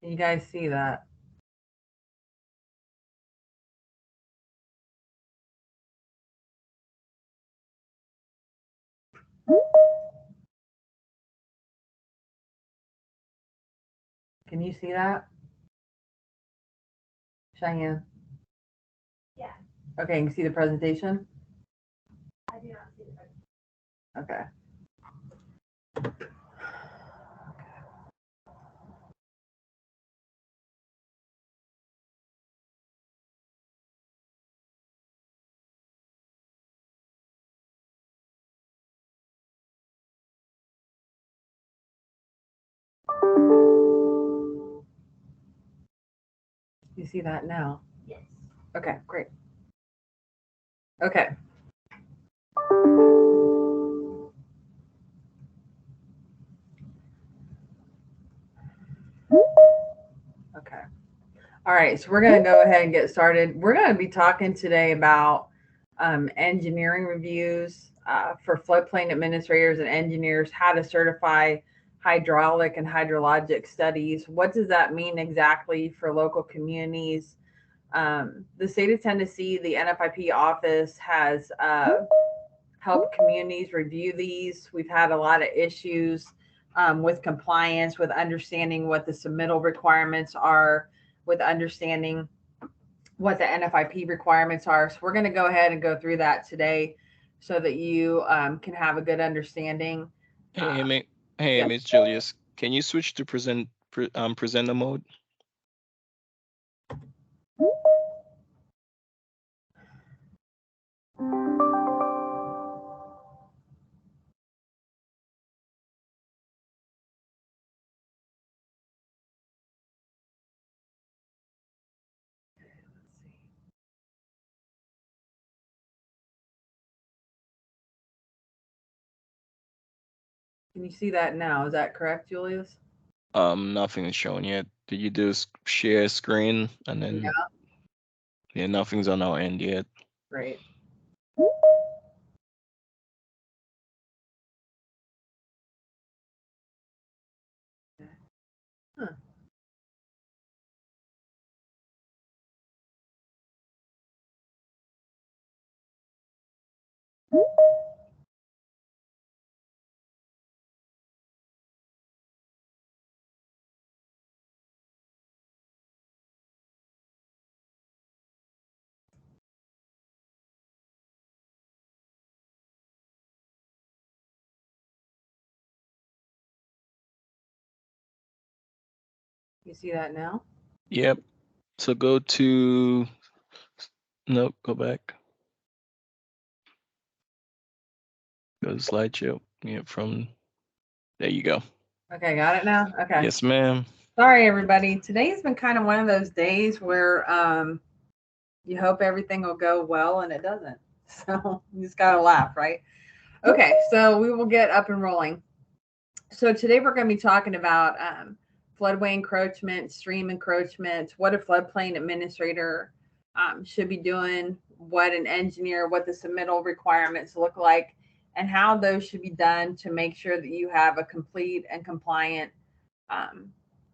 Can you guys see that? Can you see that? Cheyenne? Yeah. Okay, you can see the presentation? I do not see the presentation. Okay. You see that now? Yes. Okay, great. Okay. Okay. All right, so we're going to go ahead and get started. We're going to be talking today about engineering reviews for floodplain administrators and engineers, how to certify hydraulic and hydrologic studies. What does that mean exactly for local communities? The state of Tennessee, the NFIP office has helped communities review these. We've had a lot of issues with compliance, with understanding what the submittal requirements are, with understanding what the NFIP requirements are. So we're going to go ahead and go through that today so that you can have a good understanding. Hey, hey, yes. Miss Julius, can you switch to presenter mode? Can you see that now? Is that correct, Julius? Nothing is shown yet. Did you do share screen and then? Yeah, nothing's on our end yet. Great. Huh. You see that now? Yep. So go to, nope, go back. Go to slideshow. Yeah, from, there you go. Okay, got it now? Okay. Yes, ma'am. Sorry, everybody. Today's been kind of one of those days where you hope everything will go well and it doesn't. So you just got to laugh, right? Okay, so we will get up and rolling. So today we're going to be talking about floodway encroachment, stream encroachments, what a floodplain administrator should be doing, what an engineer, what the submittal requirements look like, and how those should be done to make sure that you have a complete and compliant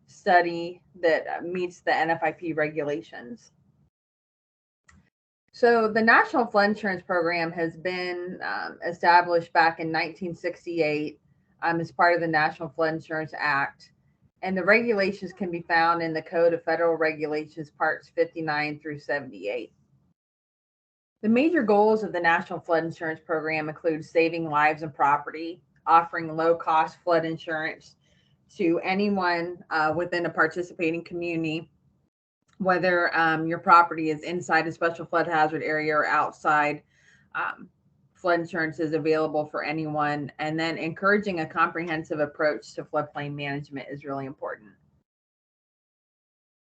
study that meets the NFIP regulations. So the National Flood Insurance Program has been established back in 1968 as part of the National Flood Insurance Act. And the regulations can be found in the Code of Federal Regulations, Parts 59 through 78. The major goals of the National Flood Insurance Program include saving lives and property, offering low-cost flood insurance to anyone within a participating community, whether your property is inside a special flood hazard area or outside. Flood insurance is available for anyone. And then encouraging a comprehensive approach to floodplain management is really important.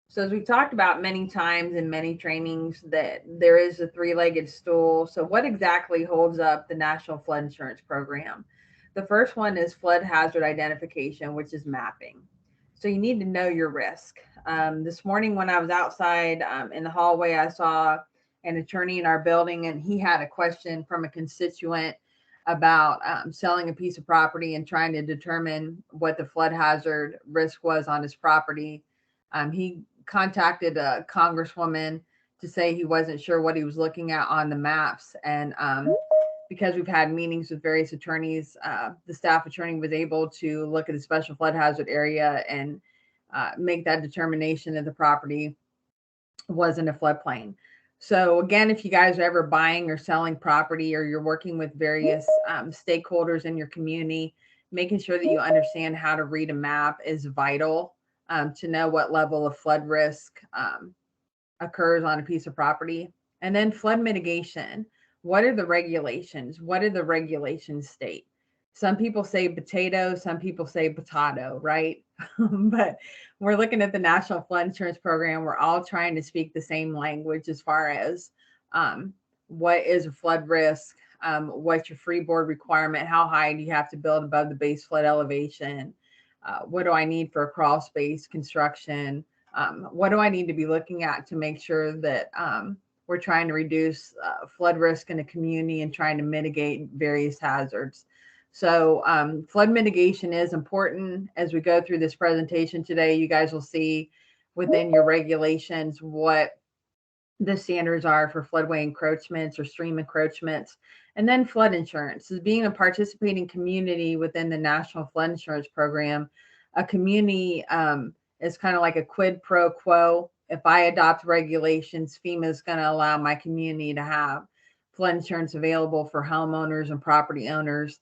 So as we've talked about many times in many trainings, that there is a three-legged stool. So what exactly holds up the National Flood Insurance Program? The first one is flood hazard identification, which is mapping. So you need to know your risk. This morning when I was outside in the hallway, I saw an attorney in our building, and he had a question from a constituent about selling a piece of property and trying to determine what the flood hazard risk was on his property. He contacted a congresswoman to say he wasn't sure what he was looking at on the maps. And because we've had meetings with various attorneys, the staff attorney was able to look at the special flood hazard area and make that determination that the property was in a floodplain. So again, if you guys are ever buying or selling property, or you're working with various stakeholders in your community, making sure that you understand how to read a map is vital to know what level of flood risk occurs on a piece of property. And then flood mitigation. What are the regulations? What do the regulations state? Some people say potato, some people say potato, right? But we're looking at the National Flood Insurance Program. We're all trying to speak the same language as far as what is a flood risk, what's your freeboard requirement, how high do you have to build above the base flood elevation, what do I need for a crawl space construction, what do I need to be looking at to make sure that we're trying to reduce flood risk in a community and trying to mitigate various hazards. So flood mitigation is important. As we go through this presentation today, you guys will see within your regulations what the standards are for floodway encroachments or stream encroachments. And then flood insurance. As being a participating community within the National Flood Insurance Program, a community is kind of like a quid pro quo. If I adopt regulations, FEMA is going to allow my community to have flood insurance available for homeowners and property owners.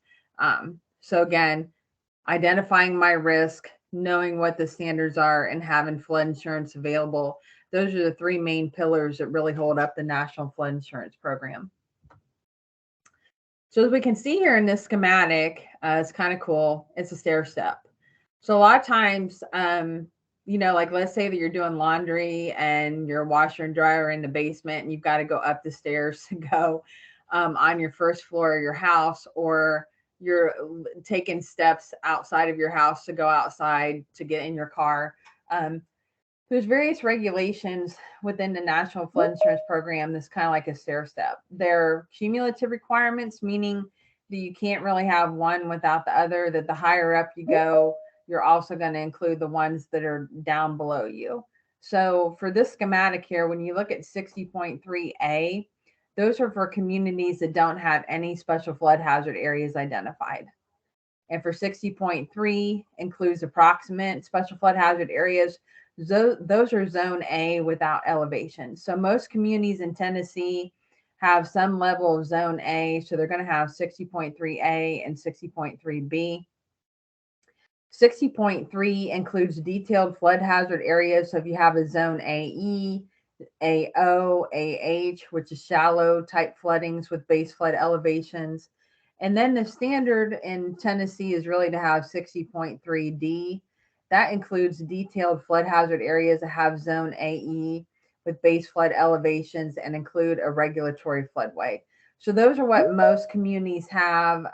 So again, identifying my risk, knowing what the standards are, and having flood insurance available. Those are the three main pillars that really hold up the National Flood Insurance Program. So as we can see here in this schematic, it's kind of cool. It's a stair step. So a lot of times, like let's say that you're doing laundry and your washer and dryer are in the basement and you've got to go up the stairs to go on your first floor of your house, or you're taking steps outside of your house to go outside to get in your car. There's various regulations within the National Flood Insurance Program that's kind of like a stair step. They're cumulative requirements, meaning that you can't really have one without the other, that the higher up you go, you're also going to include the ones that are down below you. So for this schematic here, when you look at 60.3A, those are for communities that don't have any special flood hazard areas identified. And for 60.3 includes approximate special flood hazard areas. Those are zone A without elevation. So most communities in Tennessee have some level of zone A. So they're going to have 60.3A and 60.3B. 60.3 includes detailed flood hazard areas. So if you have a zone AE, AO, AH, which is shallow type floodings with base flood elevations. And then the standard in Tennessee is really to have 60.3D. That includes detailed flood hazard areas that have zone AE with base flood elevations and include a regulatory floodway. So those are what most communities have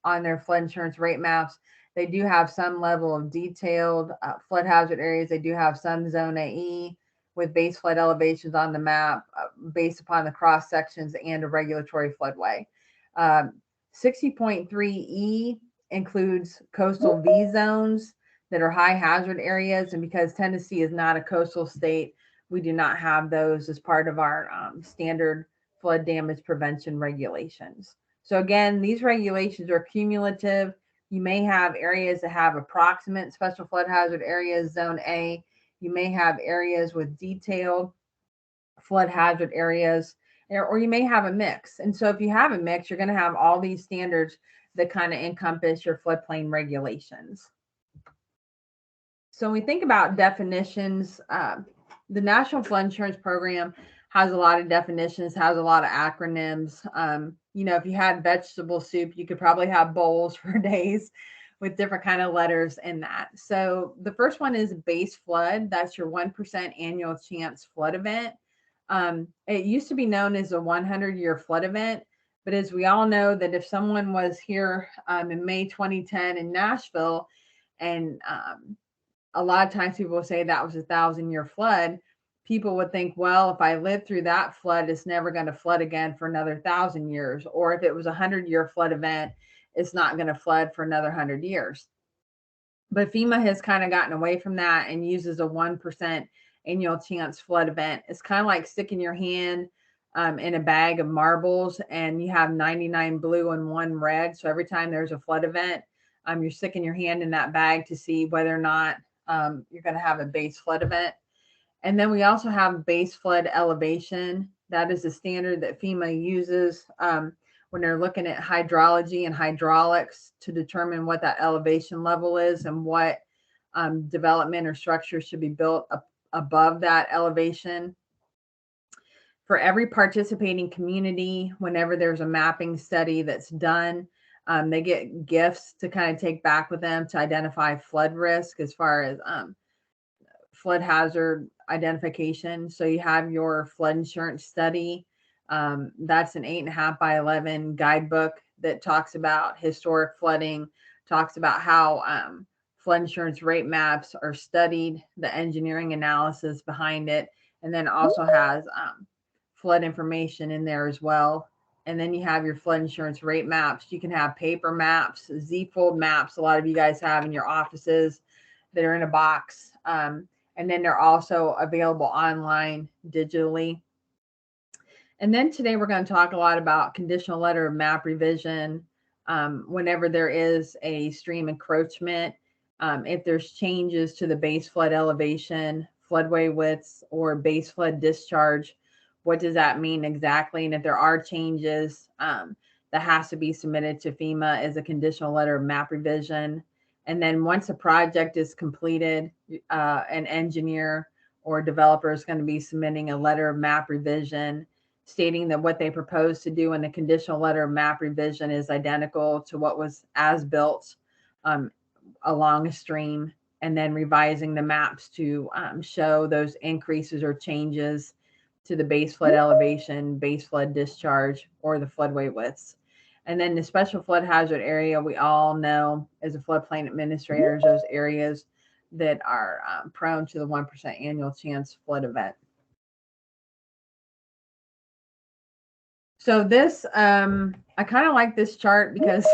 on their flood insurance rate maps. They do have some level of detailed flood hazard areas. They do have some zone AE with base flood elevations on the map based upon the cross sections and a regulatory floodway. 60.3E includes coastal V zones that are high hazard areas. And because Tennessee is not a coastal state, we do not have those as part of our standard flood damage prevention regulations. So again, these regulations are cumulative. You may have areas that have approximate special flood hazard areas, zone A. You may have areas with detailed flood hazard areas, or you may have a mix. And so if you have a mix, you're going to have all these standards that kind of encompass your floodplain regulations. So when we think about definitions, the National Flood Insurance Program has a lot of definitions, has a lot of acronyms. If you had vegetable soup, you could probably have bowls for days with different kind of letters in that. So the first one is base flood. That's your 1% annual chance flood event. It used to be known as a 100-year flood event, but as we all know, that if someone was here in May 2010 in Nashville, and a lot of times people will say that was a 1,000-year flood, people would think, well, if I lived through that flood, it's never going to flood again for another 1,000 years. Or if it was a 100-year flood event, it's not going to flood for another 100 years. But FEMA has kind of gotten away from that and uses a 1% annual chance flood event. It's kind of like sticking your hand in a bag of marbles and you have 99 blue and 1 red. So every time there's a flood event, you're sticking your hand in that bag to see whether or not you're going to have a base flood event. And then we also have base flood elevation. That is a standard that FEMA uses when they're looking at hydrology and hydraulics to determine what that elevation level is and what development or structure should be built up above that elevation. For every participating community, whenever there's a mapping study that's done, they get gifts to kind of take back with them to identify flood risk as far as flood hazard identification. So you have your flood insurance study. That's an 8.5 by 11 guidebook that talks about historic flooding, talks about how flood insurance rate maps are studied, the engineering analysis behind it, and then also has flood information in there as well. And then you have your flood insurance rate maps. You can have paper maps, Z-fold maps. A lot of you guys have in your offices that are in a box. And then they're also available online digitally. And then today we're going to talk a lot about conditional letter of map revision. Whenever there is a stream encroachment, if there's changes to the base flood elevation, floodway widths, or base flood discharge, what does that mean exactly? And if there are changes, that has to be submitted to FEMA as a conditional letter of map revision. And then once a project is completed, an engineer or developer is going to be submitting a letter of map revision stating that what they propose to do in the conditional letter of map revision is identical to what was as built along a stream, and then revising the maps to show those increases or changes to the base flood elevation, base flood discharge, or the floodway widths. And then the special flood hazard area, we all know as a floodplain administrators, those areas that are prone to the 1% annual chance flood event. So this, I kind of like this chart because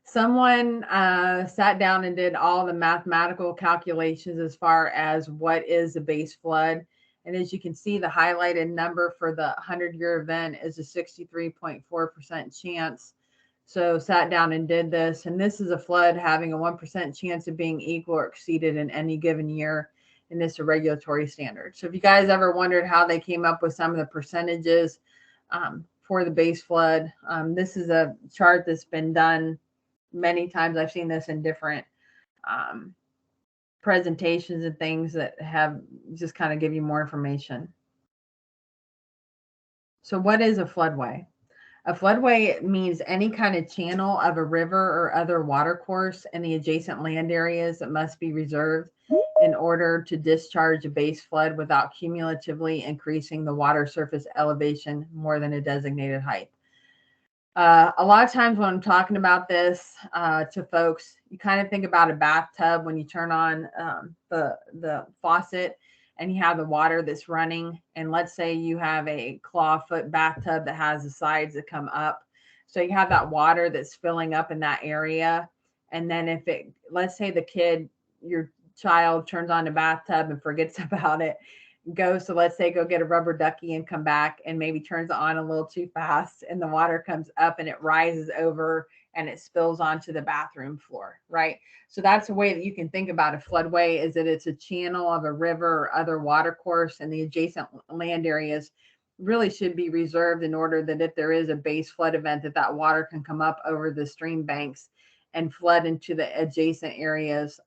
someone sat down and did all the mathematical calculations as far as what is a base flood. And as you can see, the highlighted number for the 100-year event is a 63.4% chance. So sat down and did this. And this is a flood having a 1% chance of being equal or exceeded in any given year. And this is a regulatory standard. So if you guys ever wondered how they came up with some of the percentages for the base flood, this is a chart that's been done many times. I've seen this in different presentations and things that have just kind of give you more information. So what is a floodway? A floodway means any kind of channel of a river or other water course in the adjacent land areas that must be reserved in order to discharge a base flood without cumulatively increasing the water surface elevation more than a designated height. A lot of times when I'm talking about this to folks, you kind of think about a bathtub when you turn on the faucet and you have the water that's running. And let's say you have a clawfoot bathtub that has the sides that come up. So you have that water that's filling up in that area. And then if it, let's say the kid, your child turns on the bathtub and forgets about it, goes to, let's say, go get a rubber ducky and come back and maybe turns it on a little too fast and the water comes up and it rises over and it spills onto the bathroom floor, right? So that's a way that you can think about a floodway, is that it's a channel of a river or other water course, and the adjacent land areas really should be reserved in order that if there is a base flood event, that that water can come up over the stream banks and flood into the adjacent areas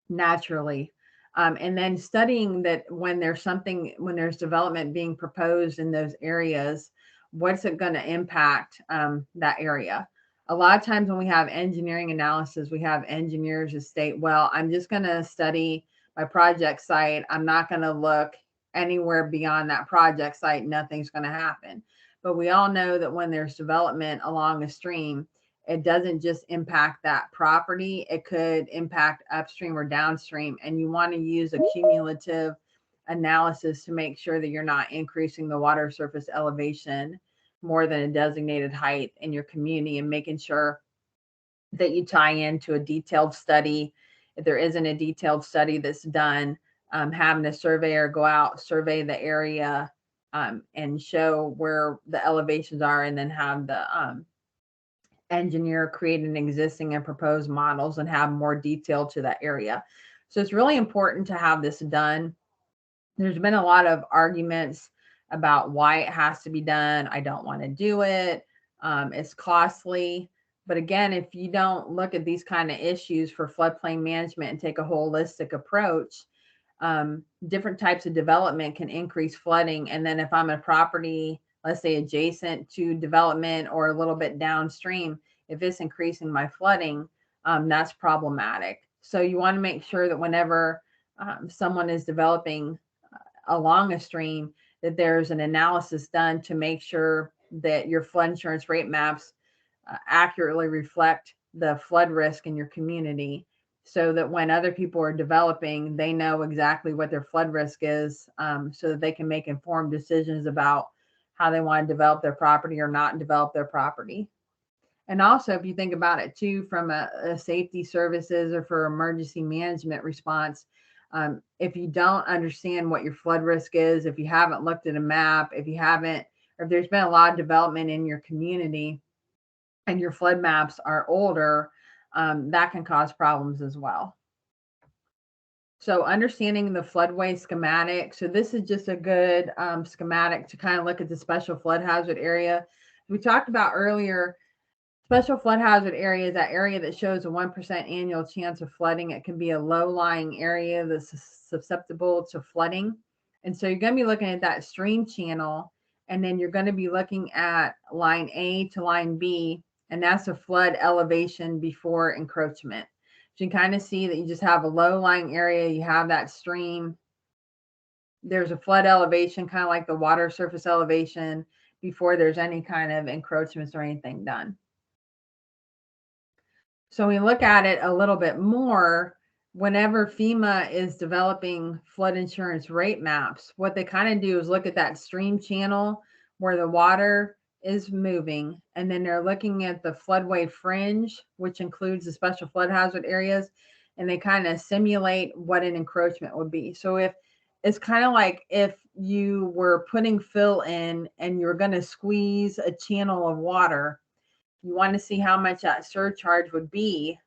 naturally. And then studying that when there's development being proposed in those areas, what's it going to impact that area? A lot of times when we have engineering analysis, we have engineers that state, well, I'm just going to study my project site. I'm not going to look anywhere beyond that project site. Nothing's going to happen. But we all know that when there's development along a stream, it doesn't just impact that property. It could impact upstream or downstream. And you want to use a cumulative analysis to make sure that you're not increasing the water surface elevation more than a designated height in your community, and making sure that you tie into a detailed study. If there isn't a detailed study that's done, having a surveyor go out, survey the area, and show where the elevations are, and then have the engineer create an existing and proposed models and have more detail to that area. So it's really important to have this done. There's been a lot of arguments about why it has to be done. I don't want to do it. It's costly. But again, if you don't look at these kind of issues for floodplain management and take a holistic approach, different types of development can increase flooding. And then if I'm a property, let's say adjacent to development or a little bit downstream, if it's increasing my flooding, that's problematic. So you want to make sure that whenever someone is developing along a stream, that there's an analysis done to make sure that your flood insurance rate maps accurately reflect the flood risk in your community, so that when other people are developing, they know exactly what their flood risk is, so that they can make informed decisions about how they want to develop their property or not develop their property. And also, if you think about it too, from a safety services or for emergency management response, if you don't understand what your flood risk is, if you haven't looked at a map, if there's been a lot of development in your community and your flood maps are older, that can cause problems as well. So understanding the floodway schematic. So this is just a good schematic to kind of look at the special flood hazard area. We talked about earlier, special flood hazard area is that area that shows a 1% annual chance of flooding. It can be a low-lying area that's susceptible to flooding. And so you're going to be looking at that stream channel, and then you're going to be looking at line A to line B, and that's a flood elevation before encroachment. So you can kind of see that you just have a low-lying area, you have that stream. There's a flood elevation, kind of like the water surface elevation, before there's any kind of encroachments or anything done. So we look at it a little bit more. Whenever FEMA is developing flood insurance rate maps, what they kind of do is look at that stream channel where the water is moving, and then they're looking at the floodway fringe, which includes the special flood hazard areas, and they kind of simulate what an encroachment would be. So if it's kind of like if you were putting fill in and you're going to squeeze a channel of water, you want to see how much that surcharge would be.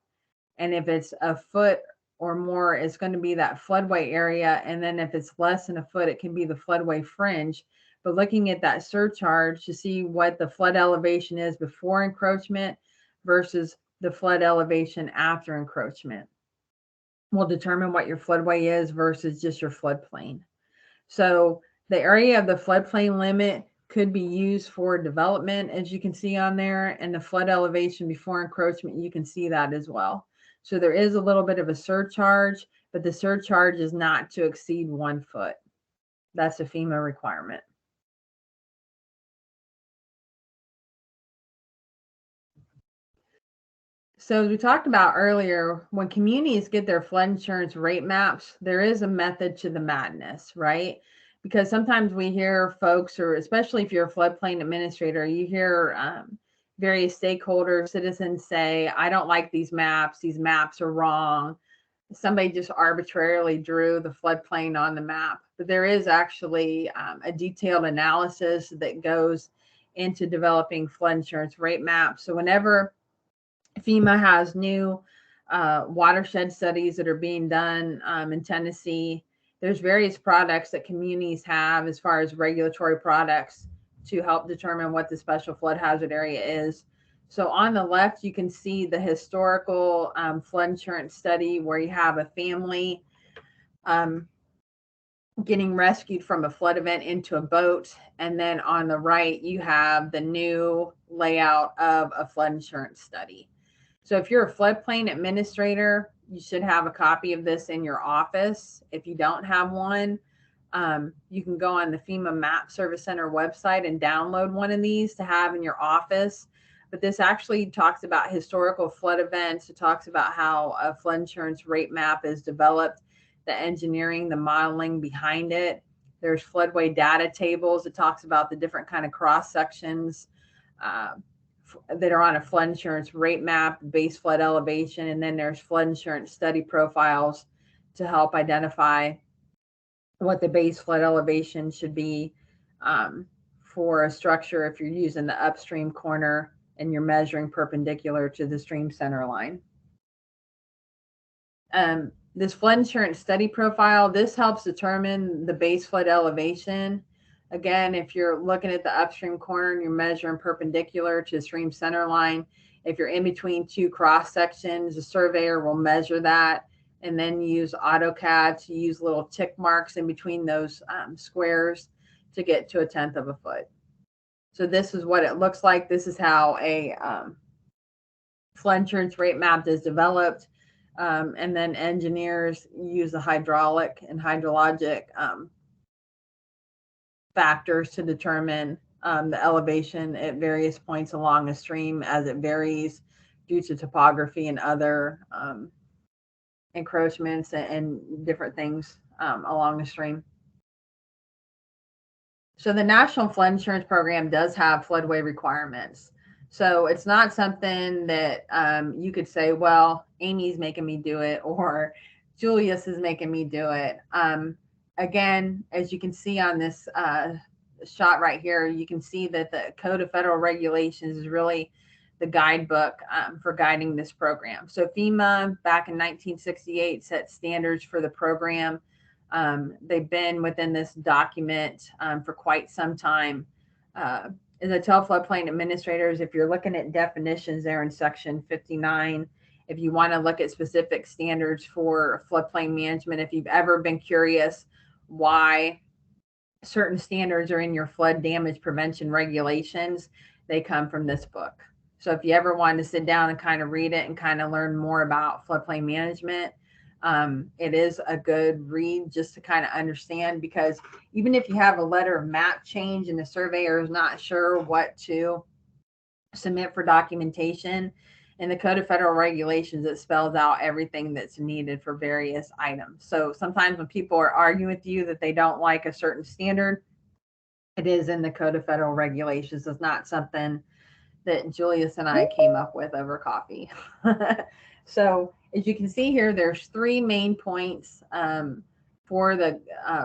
And if it's a foot or more, it's going to be that floodway area. And then if it's less than a foot, it can be the floodway fringe. But looking at that surcharge to see what the flood elevation is before encroachment versus the flood elevation after encroachment will determine what your floodway is versus just your floodplain. So the area of the floodplain limit could be used for development, as you can see on there, and the flood elevation before encroachment, you can see that as well. So there is a little bit of a surcharge, but the surcharge is not to exceed 1 foot. That's a FEMA requirement. So as we talked about earlier, when communities get their flood insurance rate maps, there is a method to the madness, right? Because sometimes we hear folks, or especially if you're a floodplain administrator, you hear various stakeholders, citizens say, I don't like these maps are wrong. Somebody just arbitrarily drew the floodplain on the map. But there is actually a detailed analysis that goes into developing flood insurance rate maps. So whenever FEMA has new watershed studies that are being done in Tennessee, there's various products that communities have as far as regulatory products to help determine what the special flood hazard area is. So on the left, you can see the historical flood insurance study where you have a family getting rescued from a flood event into a boat. And then on the right, you have the new layout of a flood insurance study. So if you're a floodplain administrator, you should have a copy of this in your office. If you don't have one, you can go on the FEMA Map Service Center website and download one of these to have in your office. But this actually talks about historical flood events. It talks about how a flood insurance rate map is developed, the engineering, the modeling behind it. There's floodway data tables. It talks about the different kind of cross sections, that are on a flood insurance rate map, base flood elevation, and then there's flood insurance study profiles to help identify what the base flood elevation should be for a structure if you're using the upstream corner and you're measuring perpendicular to the stream center line. This flood insurance study profile, this helps determine the base flood elevation. Again, if you're looking at the upstream corner and you're measuring perpendicular to the stream center line, if you're in between two cross sections, the surveyor will measure that and then use AutoCAD to use little tick marks in between those squares to get to 1/10 of a foot. So this is what it looks like. This is how a flood insurance rate map is developed. And then engineers use the hydraulic and hydrologic factors to determine the elevation at various points along a stream as it varies due to topography and other encroachments and different things along the stream. So the National Flood Insurance Program does have floodway requirements. So it's not something that you could say, well, Amy's making me do it or Julius is making me do it. Again, as you can see on this shot right here, you can see that the Code of Federal Regulations is really the guidebook for guiding this program. So FEMA back in 1968 set standards for the program. They've been within this document for quite some time. As I tell floodplain administrators, if you're looking at definitions there in section 59, if you want to look at specific standards for floodplain management, if you've ever been curious why certain standards are in your flood damage prevention regulations, they come from this book. So if you ever want to sit down and kind of read it and kind of learn more about floodplain management, it is a good read just to kind of understand, because even if you have a letter of map change and the surveyor is not sure what to submit for documentation, in the Code of Federal Regulations, it spells out everything that's needed for various items. So sometimes when people are arguing with you that they don't like a certain standard, it is in the Code of Federal Regulations. It's not something that Julius and I came up with over coffee. So as you can see here, there's 3 main points for the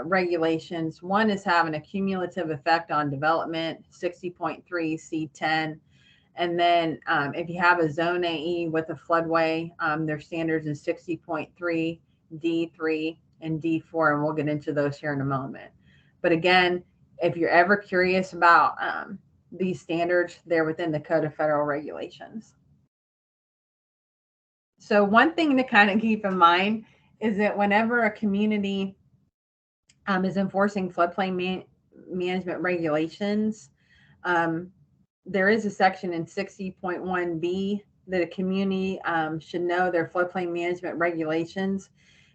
regulations. One is having a cumulative effect on development, 60.3 C10. And then if you have a zone AE with a floodway, their standards is 60.3, D3, and D4, and we'll get into those here in a moment. But again, if you're ever curious about these standards, they're within the Code of Federal Regulations. So one thing to kind of keep in mind is that whenever a community is enforcing floodplain management regulations, there is a section in 60.1B that a community should know their floodplain management regulations,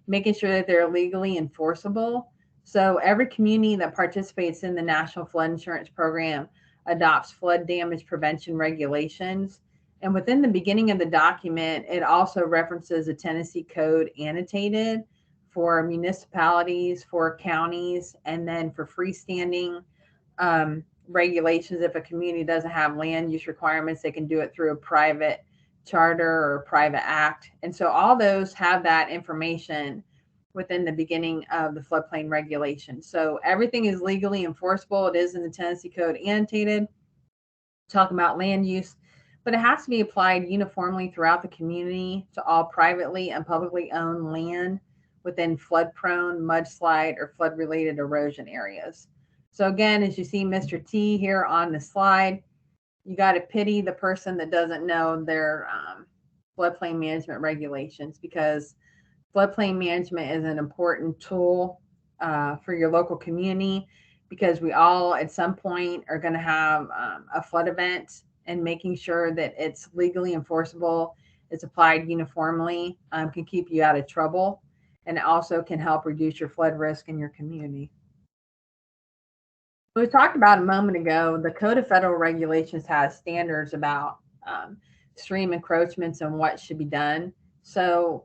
making sure that they're legally enforceable. So every community that participates in the National Flood Insurance Program adopts flood damage prevention regulations. And within the beginning of the document, it also references a Tennessee code annotated for municipalities, for counties, and then for freestanding regulations. If a community doesn't have land use requirements, they can do it through a private charter or a private act. And so all those have that information within the beginning of the floodplain regulation. So everything is legally enforceable. It is in the Tennessee code annotated, talking about land use, but it has to be applied uniformly throughout the community to all privately and publicly owned land within flood prone, mudslide, or flood related erosion areas. So again, as you see Mr. T here on the slide, you got to pity the person that doesn't know their floodplain management regulations, because floodplain management is an important tool for your local community, because we all at some point are going to have a flood event, and making sure that it's legally enforceable, it's applied uniformly, can keep you out of trouble, and it also can help reduce your flood risk in your community. We talked about a moment ago, the Code of Federal Regulations has standards about stream encroachments and what should be done. So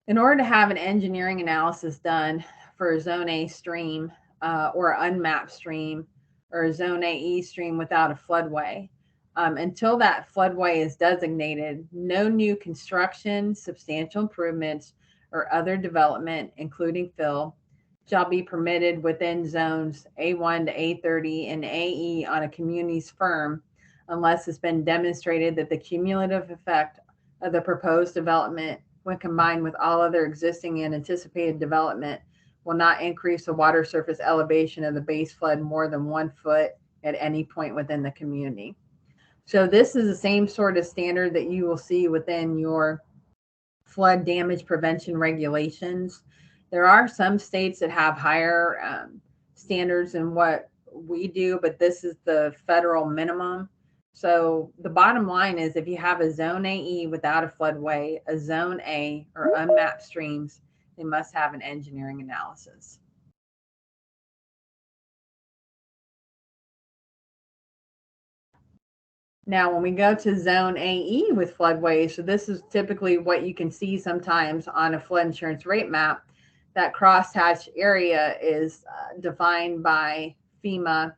in order to have an engineering analysis done for a Zone A stream or an unmapped stream or a Zone AE stream without a floodway, Until that floodway is designated, no new construction, substantial improvements, or other development, including fill, shall be permitted within zones A1 to A30 and AE on a community's firm unless it's been demonstrated that the cumulative effect of the proposed development, when combined with all other existing and anticipated development, will not increase the water surface elevation of the base flood more than 1 foot at any point within the community. So this is the same sort of standard that you will see within your flood damage prevention regulations. There are some states that have higher standards than what we do, but this is the federal minimum. So the bottom line is if you have a zone AE without a floodway, a zone A, or unmapped streams, they must have an engineering analysis. Now, when we go to zone AE with floodways, so this is typically what you can see sometimes on a flood insurance rate map. That crosshatched area is defined by FEMA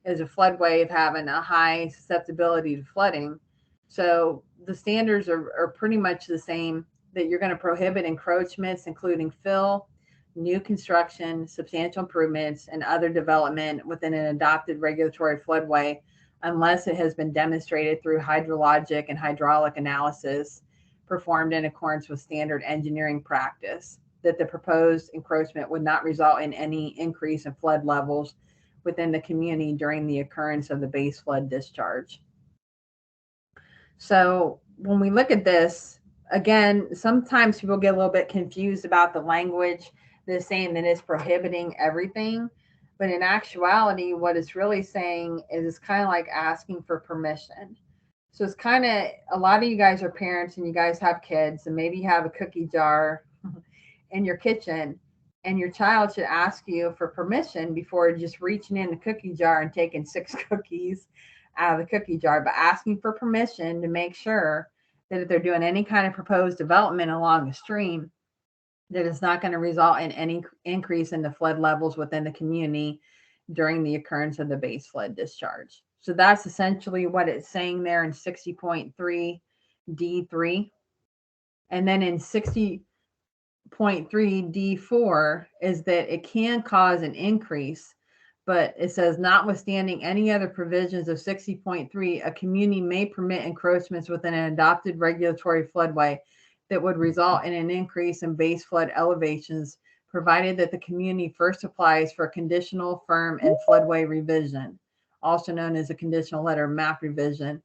as a floodway of having a high susceptibility to flooding. So the standards are pretty much the same, that you're going to prohibit encroachments, including fill, new construction, substantial improvements, and other development within an adopted regulatory floodway, unless it has been demonstrated through hydrologic and hydraulic analysis performed in accordance with standard engineering practice that the proposed encroachment would not result in any increase in flood levels within the community during the occurrence of the base flood discharge. So when we look at this, again, sometimes people get a little bit confused about the language that's saying that it's prohibiting everything. But in actuality, what it's really saying is it's kind of like asking for permission. So it's kind of, a lot of you guys are parents and you guys have kids, and maybe you have a cookie jar in your kitchen, and your child should ask you for permission before just reaching in the cookie jar and taking 6 cookies out of the cookie jar, but asking for permission to make sure that if they're doing any kind of proposed development along the stream, that it's not going to result in any increase in the flood levels within the community during the occurrence of the base flood discharge. So that's essentially what it's saying there in 60.3 D3. And then in 60.3 D4 is that it can cause an increase, but it says notwithstanding any other provisions of 60.3, a community may permit encroachments within an adopted regulatory floodway that would result in an increase in base flood elevations, provided that the community first applies for a conditional firm and floodway revision, also known as a conditional letter map revision,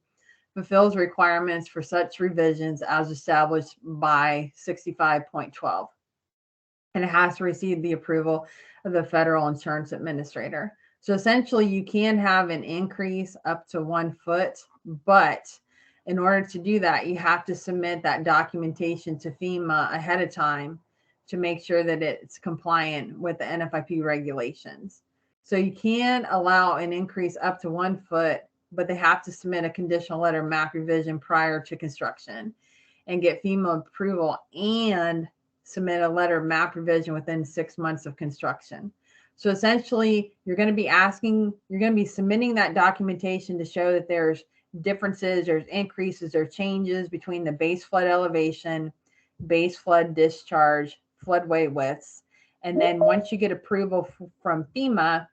fulfills requirements for such revisions as established by 65.12. And it has to receive the approval of the federal insurance administrator. So essentially, you can have an increase up to 1 foot, but in order to do that, you have to submit that documentation to FEMA ahead of time to make sure that it's compliant with the NFIP regulations. So you can allow an increase up to 1 foot, but they have to submit a conditional letter map revision prior to construction and get FEMA approval and submit a letter of map revision within 6 months of construction. So essentially, you're going to be submitting that documentation to show that there's differences, there's increases, there's changes between the base flood elevation, base flood discharge, floodway widths. And then once you get approval from FEMA,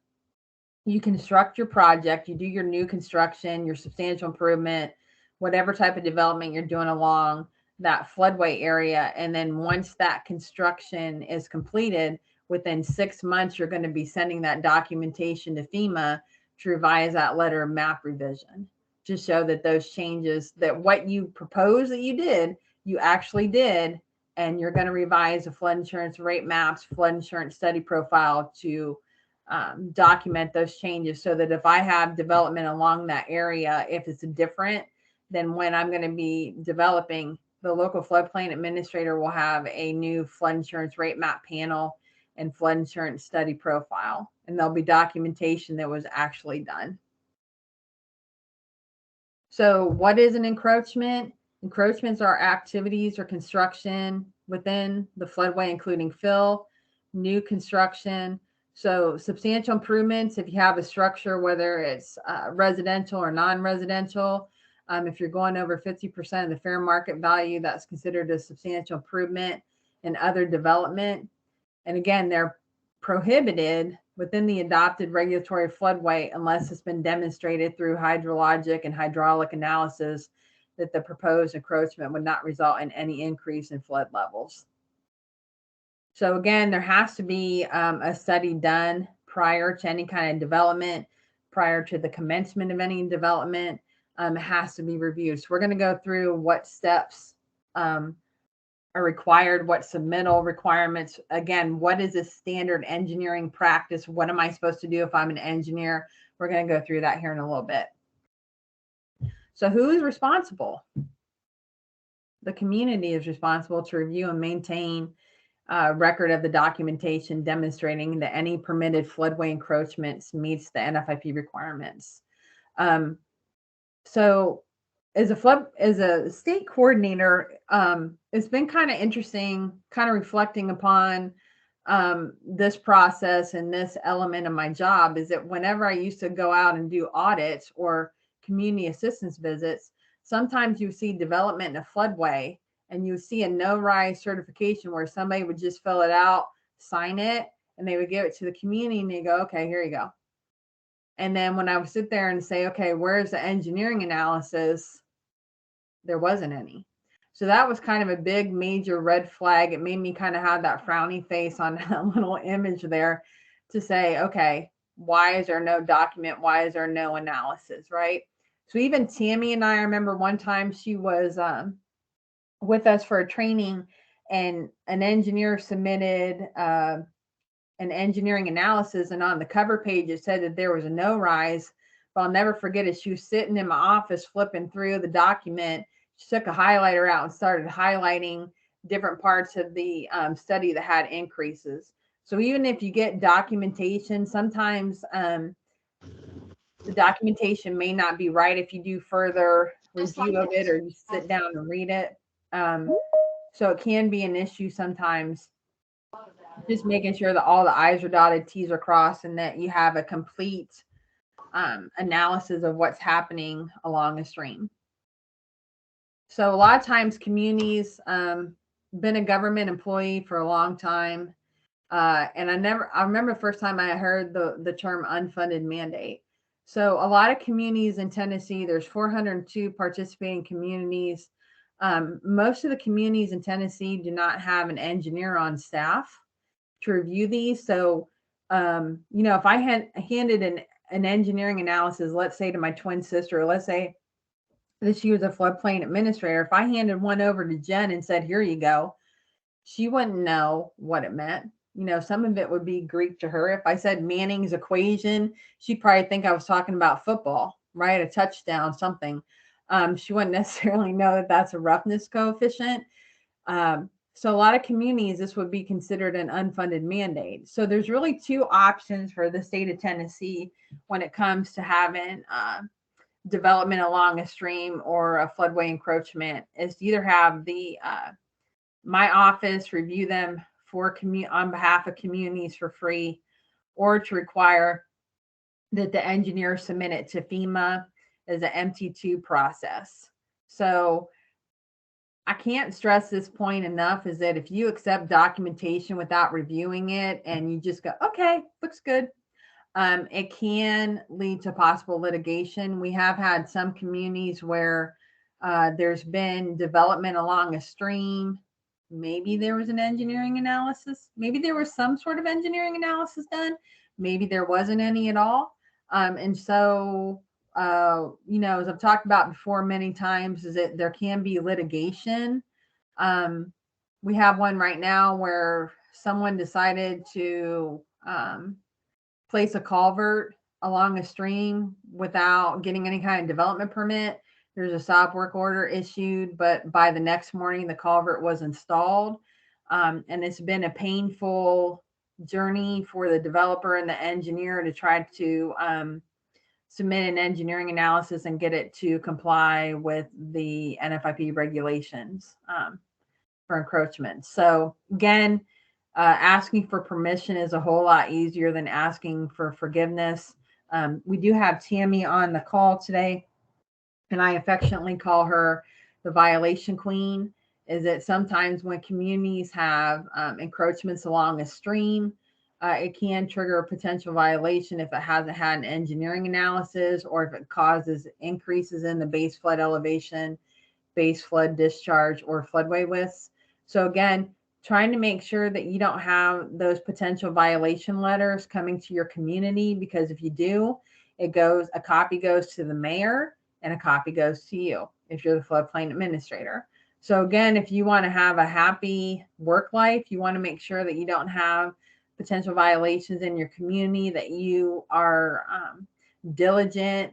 you construct your project, you do your new construction, your substantial improvement, whatever type of development you're doing along that floodway area. And then once that construction is completed, within 6 months, you're going to be sending that documentation to FEMA to revise that letter of map revision, to show that those changes, that what you proposed that you did, you actually did, and you're going to revise the flood insurance rate maps, flood insurance study profile to document those changes, so that if I have development along that area, if it's different than when I'm going to be developing, the local floodplain administrator will have a new flood insurance rate map panel and flood insurance study profile, and there'll be documentation that was actually done. So what is an encroachment? Encroachments are activities or construction within the floodway, including fill, new construction. So substantial improvements, if you have a structure, whether it's residential or non-residential, If you're going over 50% of the fair market value, that's considered a substantial improvement in other development. And again, they're prohibited within the adopted regulatory floodway unless it's been demonstrated through hydrologic and hydraulic analysis that the proposed encroachment would not result in any increase in flood levels. So again, there has to be a study done prior to any kind of development, prior to the commencement of any development. It has to be reviewed. So we're going to go through what steps are required, what submittal requirements. Again, what is a standard engineering practice? What am I supposed to do if I'm an engineer? We're going to go through that here in a little bit. So who is responsible? The community is responsible to review and maintain record of the documentation demonstrating that any permitted floodway encroachments meets the NFIP requirements. So as a state coordinator, it's been kind of interesting, kind of reflecting upon this process and this element of my job is that whenever I used to go out and do audits or community assistance visits, sometimes you see development in a floodway and you see a no-rise certification where somebody would just fill it out, sign it, and they would give it to the community and they go, okay, here you go. And then when I would sit there and say, okay, where's the engineering analysis? There wasn't any. So that was kind of a big major red flag. It made me kind of have that frowny face on that little image there to say, okay, why is there no document? Why is there no analysis, right? So even Tammy and I remember one time she was with us for a training and an engineer submitted an engineering analysis, and on the cover page it said that there was a no rise. But I'll never forget it. She was sitting in my office flipping through the document. She took a highlighter out and started highlighting different parts of the study that had increases. So even if you get documentation, sometimes the documentation may not be right if you do further review of it or you sit down and read it. So it can be an issue sometimes, just making sure that all the I's are dotted, T's are crossed, and that you have a complete analysis of what's happening along a stream. So a lot of times communities, been a government employee for a long time. And I remember the first time I heard the term unfunded mandate. So a lot of communities in Tennessee, there's 402 participating communities. Most of the communities in Tennessee do not have an engineer on staff to review these. So, if I had handed an engineering analysis, let's say to my twin sister, let's say that she was a floodplain administrator, if I handed one over to Jen and said, here you go, she wouldn't know what it meant. Some of it would be Greek to her. If I said Manning's equation, she'd probably think I was talking about football, right? A touchdown, something. She wouldn't necessarily know that that's a roughness coefficient. So a lot of communities, this would be considered an unfunded mandate. So there's really two options for the state of Tennessee when it comes to having development along a stream or a floodway encroachment, is to either have my office review them on behalf of communities for free, or to require that the engineer submit it to FEMA as an MT2 process. So I can't stress this point enough, is that if you accept documentation without reviewing it and you just go, okay, looks good, it can lead to possible litigation. We have had some communities where there's been development along a stream. Maybe there was an engineering analysis. Maybe there was some sort of engineering analysis done. Maybe there wasn't any at all. And so, as I've talked about before many times, is that there can be litigation. We have one right now where someone decided to place a culvert along a stream without getting any kind of development permit. There's a stop work order issued, but by the next morning, the culvert was installed. And it's been a painful journey for the developer and the engineer to try to submit an engineering analysis and get it to comply with the NFIP regulations for encroachment. So again, asking for permission is a whole lot easier than asking for forgiveness. We do have Tammy on the call today. and I affectionately call her the violation queen, is that sometimes when communities have encroachments along a stream, it can trigger a potential violation if it hasn't had an engineering analysis, or if it causes increases in the base flood elevation, base flood discharge, or floodway widths. So again, trying to make sure that you don't have those potential violation letters coming to your community, because if you do, a copy goes to the mayor and a copy goes to you if you're the floodplain administrator. So again, if you want to have a happy work life, you want to make sure that you don't have potential violations in your community, that you are diligent,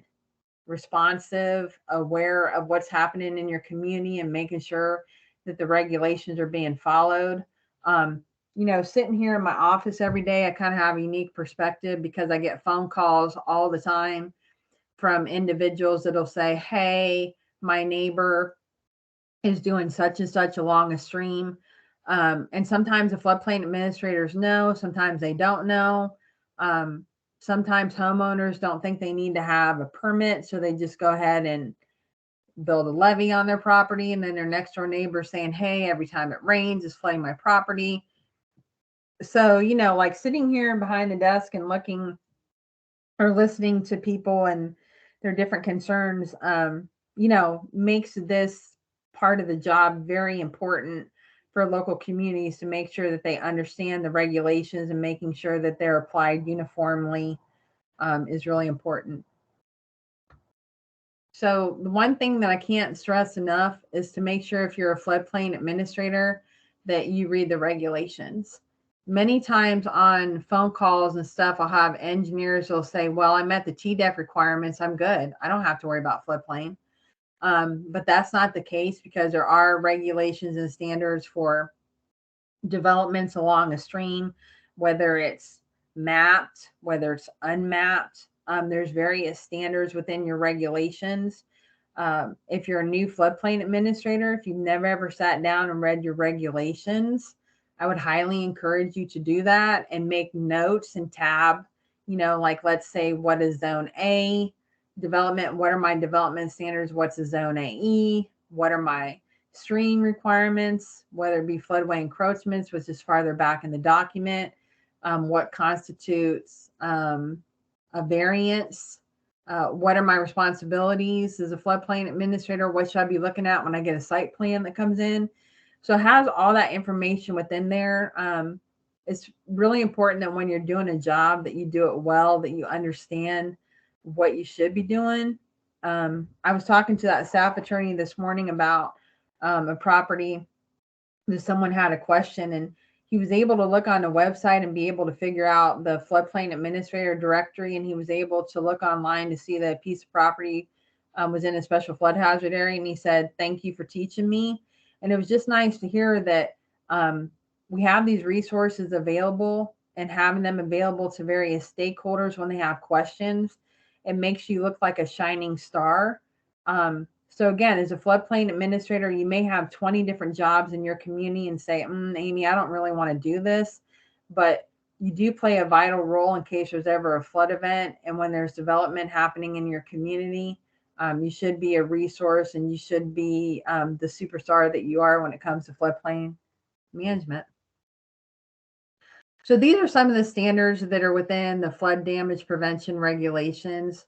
responsive, aware of what's happening in your community, and making sure that the regulations are being followed. Sitting here in my office every day, I kind of have a unique perspective because I get phone calls all the time from individuals that'll say, hey, my neighbor is doing such and such along a stream. And sometimes the floodplain administrators know, sometimes they don't know. Sometimes homeowners don't think they need to have a permit, so they just go ahead and build a levee on their property, and then their next door neighbor saying, hey, every time it rains, it's flooding my property. So, like sitting here behind the desk and looking or listening to people and their different concerns, makes this part of the job very important for local communities to make sure that they understand the regulations, and making sure that they're applied uniformly is really important. So the one thing that I can't stress enough is to make sure, if you're a floodplain administrator, that you read the regulations. Many times on phone calls and stuff, I'll have engineers will say, well, I met the TDEF requirements, I'm good, I don't have to worry about floodplain. But that's not the case, because there are regulations and standards for developments along a stream, whether it's mapped, whether it's unmapped. There's various standards within your regulations. If you're a new floodplain administrator, if you've never ever sat down and read your regulations, I would highly encourage you to do that and make notes and tab, like let's say, what is zone A development? What are my development standards? What's a zone AE? What are my stream requirements, whether it be floodway encroachments, which is farther back in the document? What constitutes a variance? What are my responsibilities as a floodplain administrator? What should I be looking at when I get a site plan that comes in? So it has all that information within there. It's really important that when you're doing a job, that you do it well, that you understand what you should be doing. I was talking to that staff attorney this morning about a property that someone had a question, and he was able to look on the website and be able to figure out the floodplain administrator directory, and he was able to look online to see that a piece of property was in a special flood hazard area, and he said, thank you for teaching me. And it was just nice to hear that we have these resources available, and having them available to various stakeholders when they have questions, it makes you look like a shining star. So again, as a floodplain administrator, you may have 20 different jobs in your community and say, Amy, I don't really want to do this, but you do play a vital role in case there's ever a flood event. And when there's development happening in your community, you should be a resource, and you should be the superstar that you are when it comes to floodplain management. So these are some of the standards that are within the flood damage prevention regulations.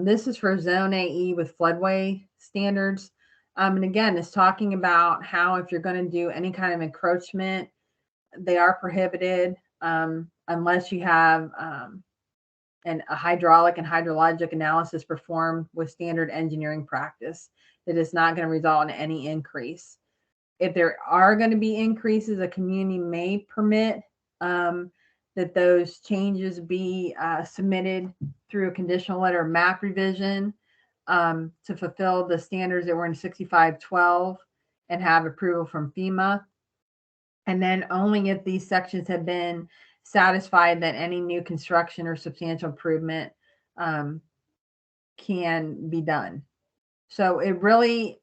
This is for Zone AE with floodway standards. And again, it's talking about how, if you're going to do any kind of encroachment, they are prohibited unless you have a hydraulic and hydrologic analysis performed with standard engineering practice that is not going to result in any increase. If there are going to be increases, a community may permit that those changes be submitted through a conditional letter of map revision to fulfill the standards that were in 6512 and have approval from FEMA. And then only if these sections have been satisfied that any new construction or substantial improvement can be done. So it really,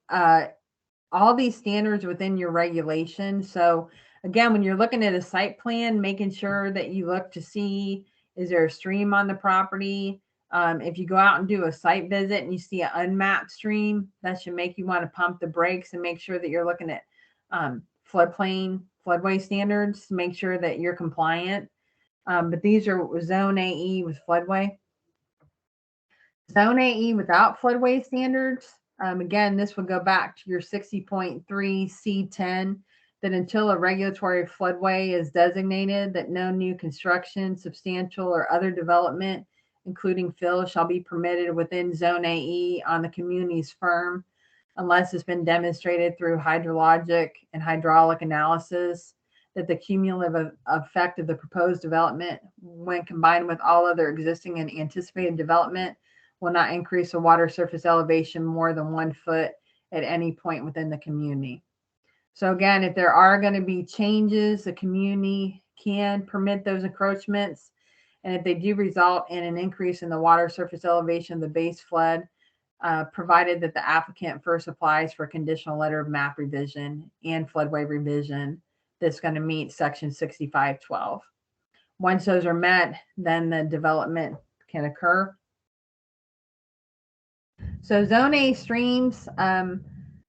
all these standards within your regulation. So again, when you're looking at a site plan, making sure that you look to see, is there a stream on the property? If you go out and do a site visit and you see an unmapped stream, that should make you want to pump the brakes and make sure that you're looking at floodway standards to make sure that you're compliant. But these are Zone AE with floodway. Zone AE without floodway standards. Again, this would go back to your 60.3 C10, that until a regulatory floodway is designated, that no new construction, substantial or other development, including fill, shall be permitted within Zone AE on the community's firm, unless it's been demonstrated through hydrologic and hydraulic analysis that the cumulative effect of the proposed development, when combined with all other existing and anticipated development, will not increase the water surface elevation more than 1 foot at any point within the community. So again, if there are going to be changes, the community can permit those encroachments. And if they do result in an increase in the water surface elevation of the base flood, provided that the applicant first applies for a conditional letter of map revision and floodway revision that's going to meet section 6512. Once those are met, then the development can occur. So Zone A streams.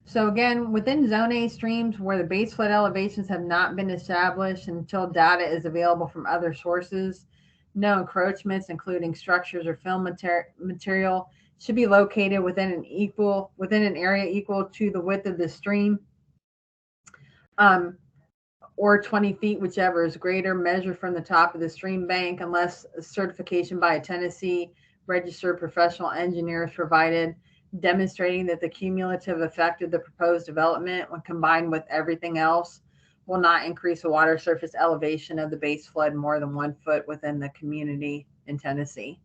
So again, within Zone A streams where the base flood elevations have not been established until data is available from other sources, no encroachments, including structures or film material, should be located within an area equal to the width of the stream, or 20 feet, whichever is greater, measured from the top of the stream bank, unless certification by a Tennessee registered professional engineer is provided, demonstrating that the cumulative effect of the proposed development, when combined with everything else, will not increase the water surface elevation of the base flood more than 1 foot within the community in Tennessee.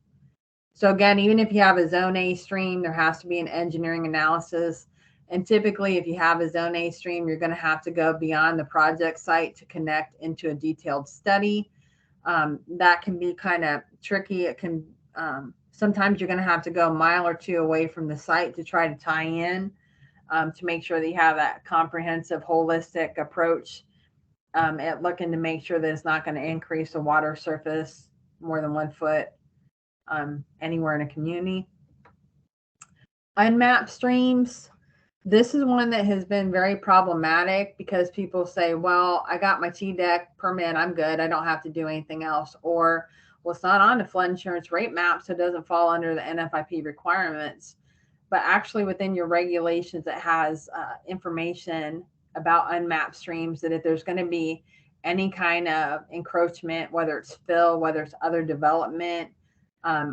So again, even if you have a Zone A stream, there has to be an engineering analysis. And typically, if you have a Zone A stream, you're going to have to go beyond the project site to connect into a detailed study. That can be kind of tricky. It can sometimes you're going to have to go a mile or two away from the site to try to tie in to make sure that you have that comprehensive, holistic approach at looking to make sure that it's not going to increase the water surface more than 1 foot anywhere in a community. Unmapped streams. This is one that has been very problematic because people say, well, I got my TDEC permit, I'm good, I don't have to do anything else. Or, well, it's not on the flood insurance rate map, so it doesn't fall under the NFIP requirements. But actually within your regulations, it has information about unmapped streams, that if there's going to be any kind of encroachment, whether it's fill, whether it's other development,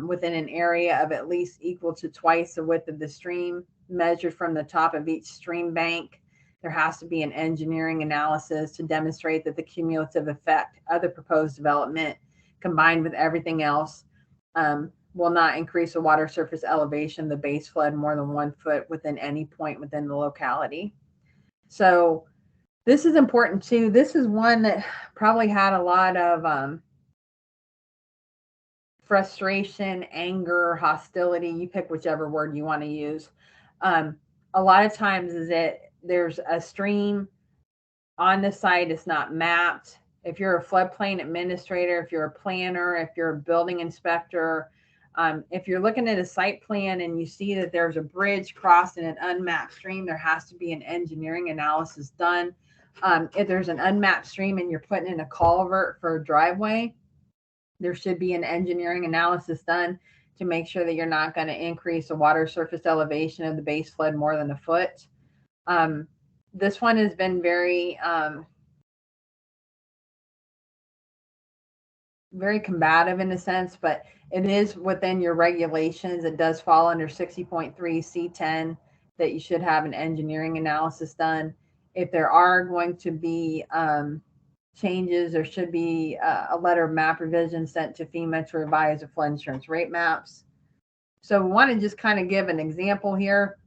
within an area of at least equal to twice the width of the stream, measured from the top of each stream bank, there has to be an engineering analysis to demonstrate that the cumulative effect of the proposed development, combined with everything else, will not increase the water surface elevation of the base flood more than 1 foot within any point within the locality. So this is important too. This is one that probably had a lot of frustration, anger, hostility, you pick whichever word you want to use. A lot of times is that there's a stream on the site, it's not mapped. If you're a floodplain administrator, if you're a planner, if you're a building inspector, if you're looking at a site plan and you see that there's a bridge crossing an unmapped stream, there has to be an engineering analysis done. If there's an unmapped stream and you're putting in a culvert for a driveway, there should be an engineering analysis done to make sure that you're not going to increase the water surface elevation of the base flood more than 1 foot. This one has been very, very combative in a sense, but it is within your regulations. It does fall under 60.3 C10 that you should have an engineering analysis done. If there are going to be changes, there should be a letter of map revision sent to FEMA to revise the flood insurance rate maps. So we want to just kind of give an example here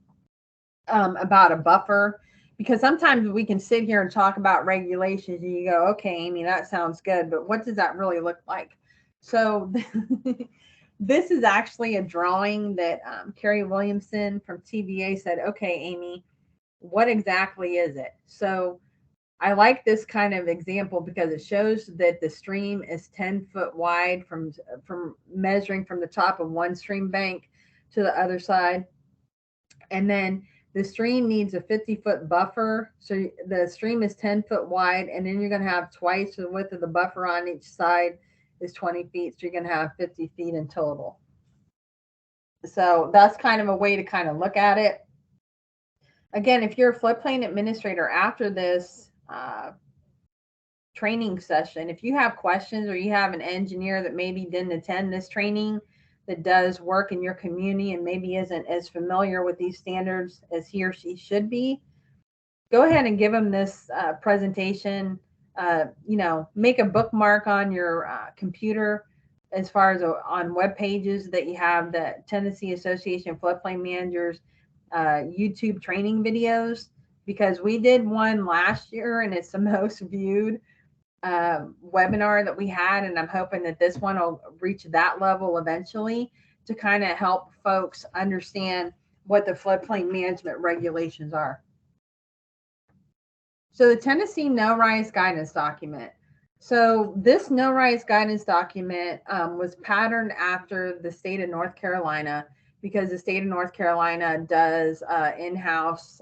about a buffer, because sometimes we can sit here and talk about regulations and you go, okay, Amy, that sounds good, but what does that really look like? So this is actually a drawing that Carrie Williamson from TVA said, okay, Amy, what exactly is it? So I like this kind of example because it shows that the stream is 10 foot wide from measuring from the top of one stream bank to the other side. And then the stream needs a 50-foot buffer. So the stream is 10 foot wide, and then you're going to have twice the width of the buffer on each side is 20 feet. So you're going to have 50 feet in total. So that's kind of a way to kind of look at it. Again, if you're a floodplain administrator after this training session, if you have questions or you have an engineer that maybe didn't attend this training that does work in your community and maybe isn't as familiar with these standards as he or she should be, go ahead and give them this presentation. Make a bookmark on your computer as far as on web pages that you have the Tennessee Association of Floodplain Managers YouTube training videos, because we did one last year and it's the most viewed webinar that we had, and I'm hoping that this one will reach that level eventually to kind of help folks understand what the floodplain management regulations are. So the Tennessee No-Rise Guidance Document. So this No-Rise Guidance Document was patterned after the state of North Carolina, because the state of North Carolina does in-house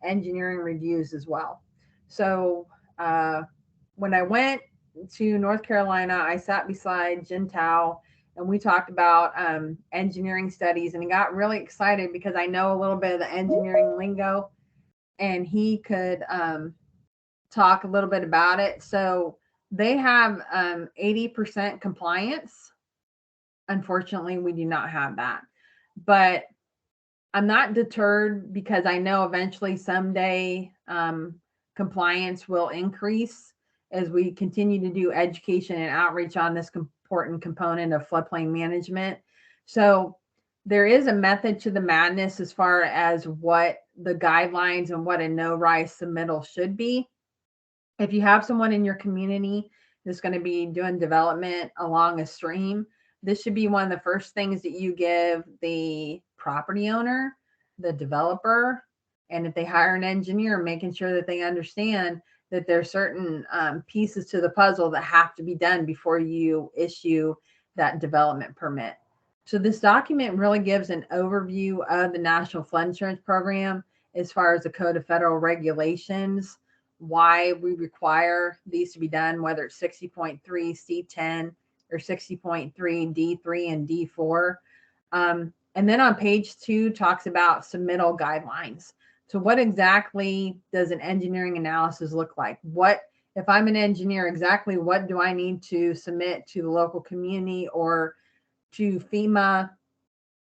engineering reviews as well. So when I went to North Carolina, I sat beside Jin Tao and we talked about engineering studies, and he got really excited because I know a little bit of the engineering lingo and he could talk a little bit about it. So they have 80% compliance. Unfortunately, we do not have that, but I'm not deterred because I know eventually someday compliance will increase as we continue to do education and outreach on this important component of floodplain management. So there is a method to the madness as far as what the guidelines and what a no-rise submittal should be. If you have someone in your community that's going to be doing development along a stream, this should be one of the first things that you give the property owner, the developer, and if they hire an engineer, making sure that they understand that there's certain pieces to the puzzle that have to be done before you issue that development permit. So this document really gives an overview of the National Flood Insurance Program as far as the Code of Federal Regulations, why we require these to be done, whether it's 60.3 C10 or 60.3 D3 and D4. And then on page 2 talks about submittal guidelines. So what exactly does an engineering analysis look like? What, if I'm an engineer, exactly what do I need to submit to the local community or to FEMA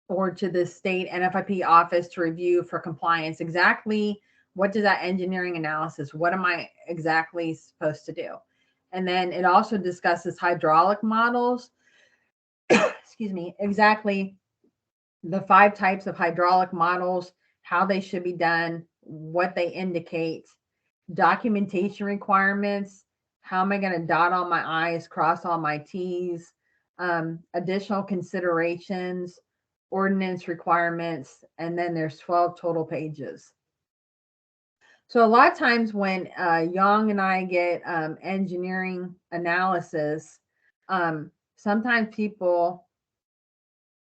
or to the state NFIP office to review for compliance? Exactly what does that engineering analysis, what am I exactly supposed to do? And then it also discusses hydraulic models, excuse me, exactly the 5 types of hydraulic models, how they should be done, what they indicate, documentation requirements, how am I going to dot all my I's, cross all my T's, additional considerations, ordinance requirements, and then there's 12 total pages. So a lot of times when Yang and I get engineering analysis, sometimes people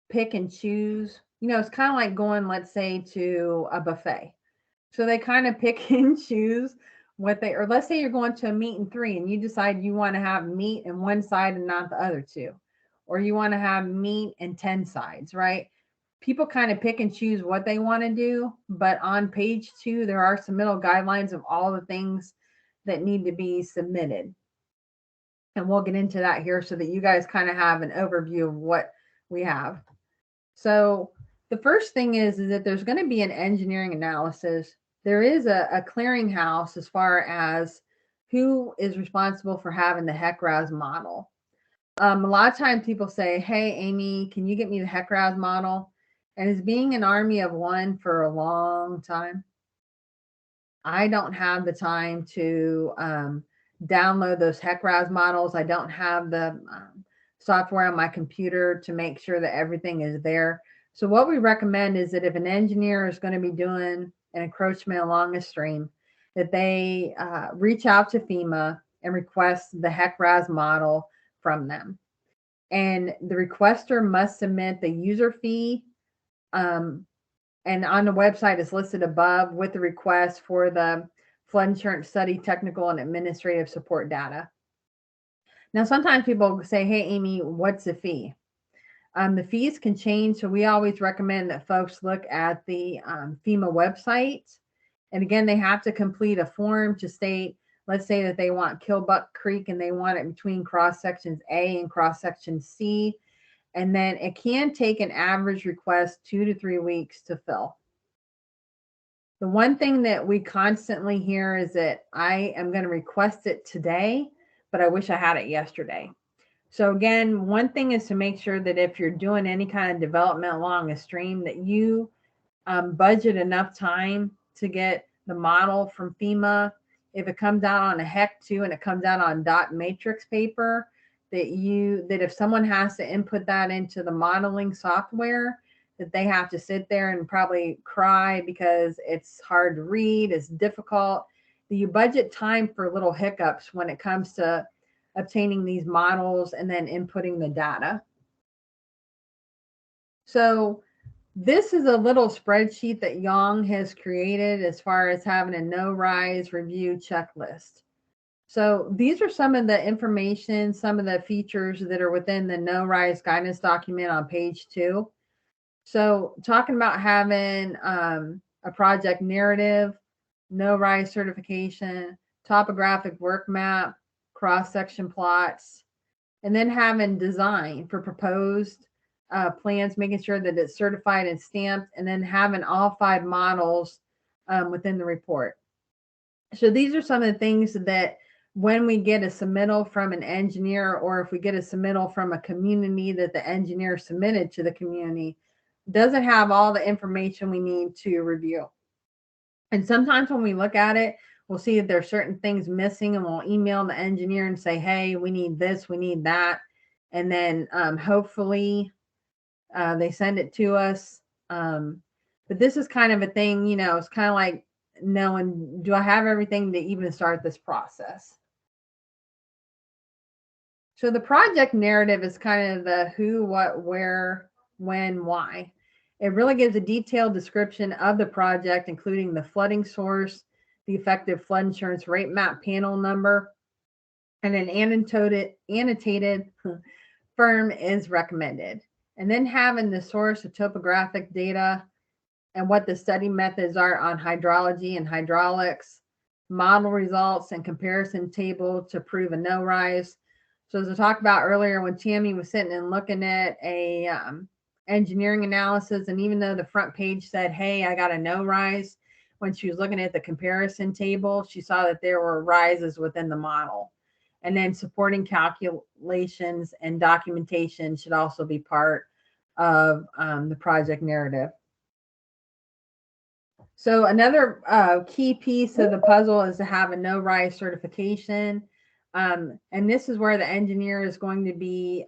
pick and choose. You know, it's kind of like going, let's say, to a buffet. So they kind of pick and choose what they, or let's say you're going to a meat and 3 and you decide you want to have meat in one side and not the other 2, or you want to have meat and 10 sides, right? People kind of pick and choose what they want to do, but on page 2, there are submittal guidelines of all the things that need to be submitted. And we'll get into that here so that you guys kind of have an overview of what we have. So the first thing is that there's going to be an engineering analysis. There is a clearinghouse as far as who is responsible for having the HEC-RAS model. A lot of times people say, hey, Amy, can you get me the HEC-RAS model? And as being an army of one for a long time, I don't have the time to download those HEC-RAS models. I don't have the software on my computer to make sure that everything is there. So what we recommend is that if an engineer is going to be doing an encroachment along a stream, that they reach out to FEMA and request the HEC-RAS model from them. And the requester must submit the user fee, and on the website is listed above with the request for the flood insurance study technical and administrative support data. Now, sometimes people say, hey, Amy, what's the fee? The fees can change, so we always recommend that folks look at the FEMA website. And again, they have to complete a form to state, let's say that they want Killbuck Creek and they want it between cross sections A and cross section C. And then it can take an average request 2 to 3 weeks to fill. The one thing that we constantly hear is that I am going to request it today, but I wish I had it yesterday. So again, one thing is to make sure that if you're doing any kind of development along a stream, that you budget enough time to get the model from FEMA. If it comes out on a HEC2 and it comes out on dot matrix paper, that if someone has to input that into the modeling software, that they have to sit there and probably cry because it's hard to read, it's difficult. That you budget time for little hiccups when it comes to obtaining these models and then inputting the data. So this is a little spreadsheet that Yang has created as far as having a no-rise review checklist. So these are some of the information, some of the features that are within the no-rise guidance document on page 2. So talking about having a project narrative, no-rise certification, topographic work map, cross-section plots, and then having design for proposed plans, making sure that it's certified and stamped, and then having all 5 models within the report. So these are some of the things that when we get a submittal from an engineer, or if we get a submittal from a community that the engineer submitted to the community, doesn't have all the information we need to review. And sometimes when we look at it, we'll see that there's certain things missing, and we'll email the engineer and say, hey, we need this, we need that. And then hopefully they send it to us. But this is kind of a thing, you know, it's kind of like knowing, do I have everything to even start this process? So the project narrative is kind of the who, what, where, when, why. It really gives a detailed description of the project, including the flooding source, the effective flood insurance rate map panel number, and an annotated firm is recommended. And then having the source of topographic data and what the study methods are on hydrology and hydraulics, model results and comparison table to prove a no-rise. So as I talked about earlier, when Tammy was sitting and looking at a engineering analysis, and even though the front page said, hey, I got a no-rise, when she was looking at the comparison table, she saw that there were rises within the model. And then supporting calculations and documentation should also be part of the project narrative. So another key piece of the puzzle is to have a no-rise certification. And this is where the engineer is going to be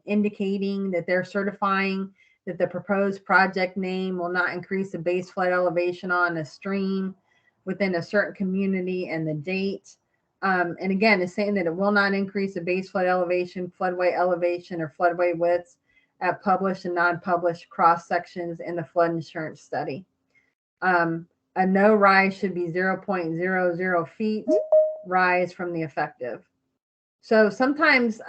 indicating that they're certifying that the proposed project name will not increase the base flood elevation on a stream within a certain community and the date. And again, it's saying that it will not increase the base flood elevation, floodway elevation, or floodway widths at published and non-published cross sections in the flood insurance study. A no rise should be 0.00 feet rise from the effective. So sometimes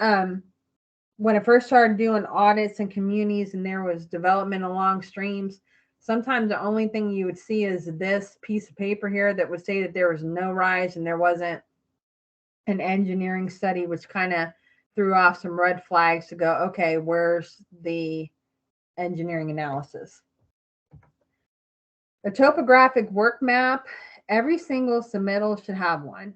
when I first started doing audits in communities and there was development along streams, sometimes the only thing you would see is this piece of paper here that would say that there was no rise and there wasn't an engineering study, which kind of threw off some red flags to go, okay, where's the engineering analysis? A topographic work map, every single submittal should have one.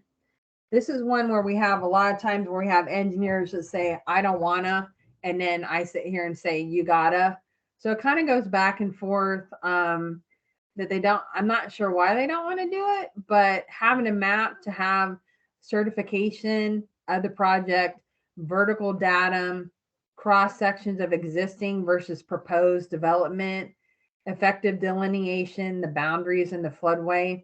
This is one where we have a lot of times where we have engineers that say, I don't wanna, and then I sit here and say, you gotta. So it kind of goes back and forth that they don't, I'm not sure why they don't want to do it, but having a map to have certification of the project, vertical datum, cross sections of existing versus proposed development, effective delineation, the boundaries in the floodway,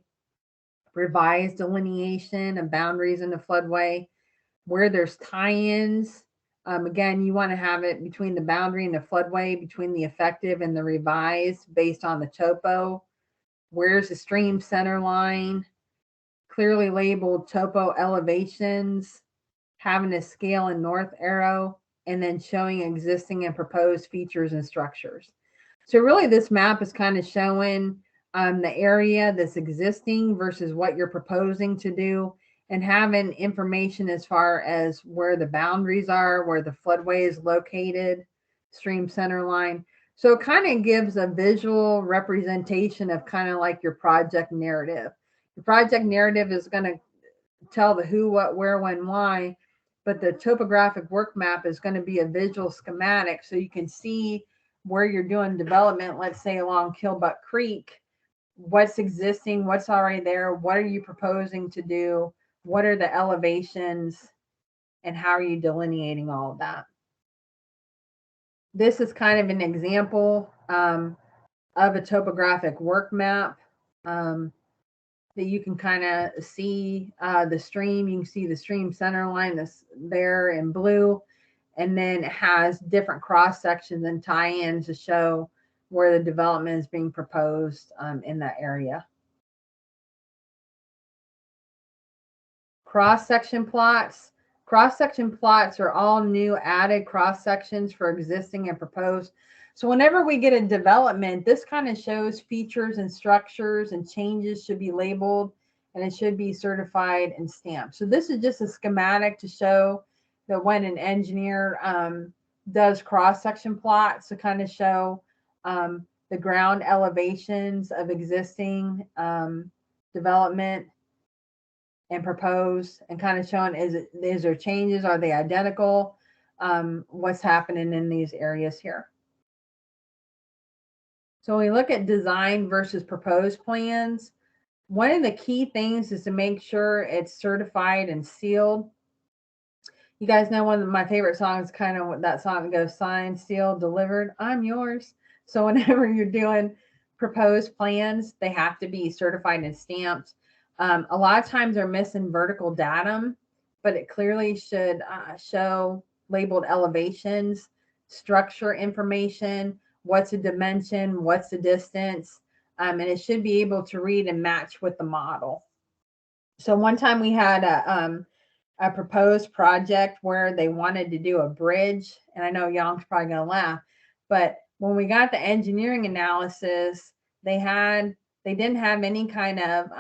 revised delineation of boundaries in the floodway, where there's tie-ins. Again, you want to have it between the boundary and the floodway, between the effective and the revised based on the topo. Where's the stream center line? Clearly labeled topo elevations, having a scale and north arrow, and then showing existing and proposed features and structures. So really this map is kind of showing the area that's existing versus what you're proposing to do, and having information as far as where the boundaries are, where the floodway is located, stream center line. So it kind of gives a visual representation of kind of like your project narrative. The project narrative is going to tell the who, what, where, when, why, but the topographic work map is going to be a visual schematic so you can see where you're doing development, let's say along Killbuck Creek, what's existing, what's already there, what are you proposing to do, what are the elevations, and how are you delineating all of that. This is kind of an example of a topographic work map that you can kind of see the stream. You can see the stream center line that's there in blue, and then it has different cross sections and tie-ins to show where the development is being proposed in that area. Cross-section plots. Cross-section plots are all new added cross-sections for existing and proposed. So whenever we get a development, this kind of shows features and structures, and changes should be labeled, and it should be certified and stamped. So this is just a schematic to show that when an engineer does cross-section plots to kind of show the ground elevations of existing development and proposed, and kind of showing is there changes, are they identical, what's happening in these areas here. So when we look at design versus proposed plans, one of the key things is to make sure it's certified and sealed. You guys know one of my favorite songs, kind of that song that goes signed, sealed, delivered, I'm yours. So whenever you're doing proposed plans, they have to be certified and stamped. A lot of times they're missing vertical datum, but it clearly should show labeled elevations, structure information, what's the dimension, what's the distance, and it should be able to read and match with the model. So one time we had a proposed project where they wanted to do a bridge, and I know y'all's probably gonna laugh, but when we got the engineering analysis, they didn't have any kind of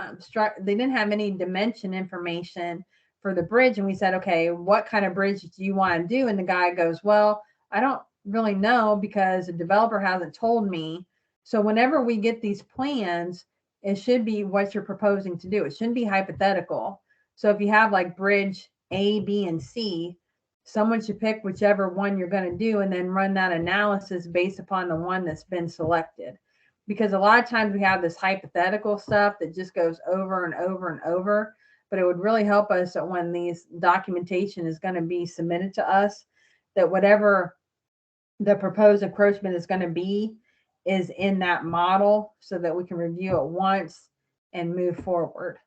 they didn't have any dimension information for the bridge, and we said, okay, what kind of bridge do you want to do? And the guy goes, well, I don't really know because the developer hasn't told me. So whenever we get these plans, it should be what you're proposing to do. It shouldn't be hypothetical. So if you have like bridge A, B, and C, someone should pick whichever one you're going to do and then run that analysis based upon the one that's been selected. Because a lot of times we have this hypothetical stuff that just goes over and over and over, but it would really help us that when these documentation is going to be submitted to us, that whatever the proposed encroachment is going to be is in that model so that we can review it once and move forward.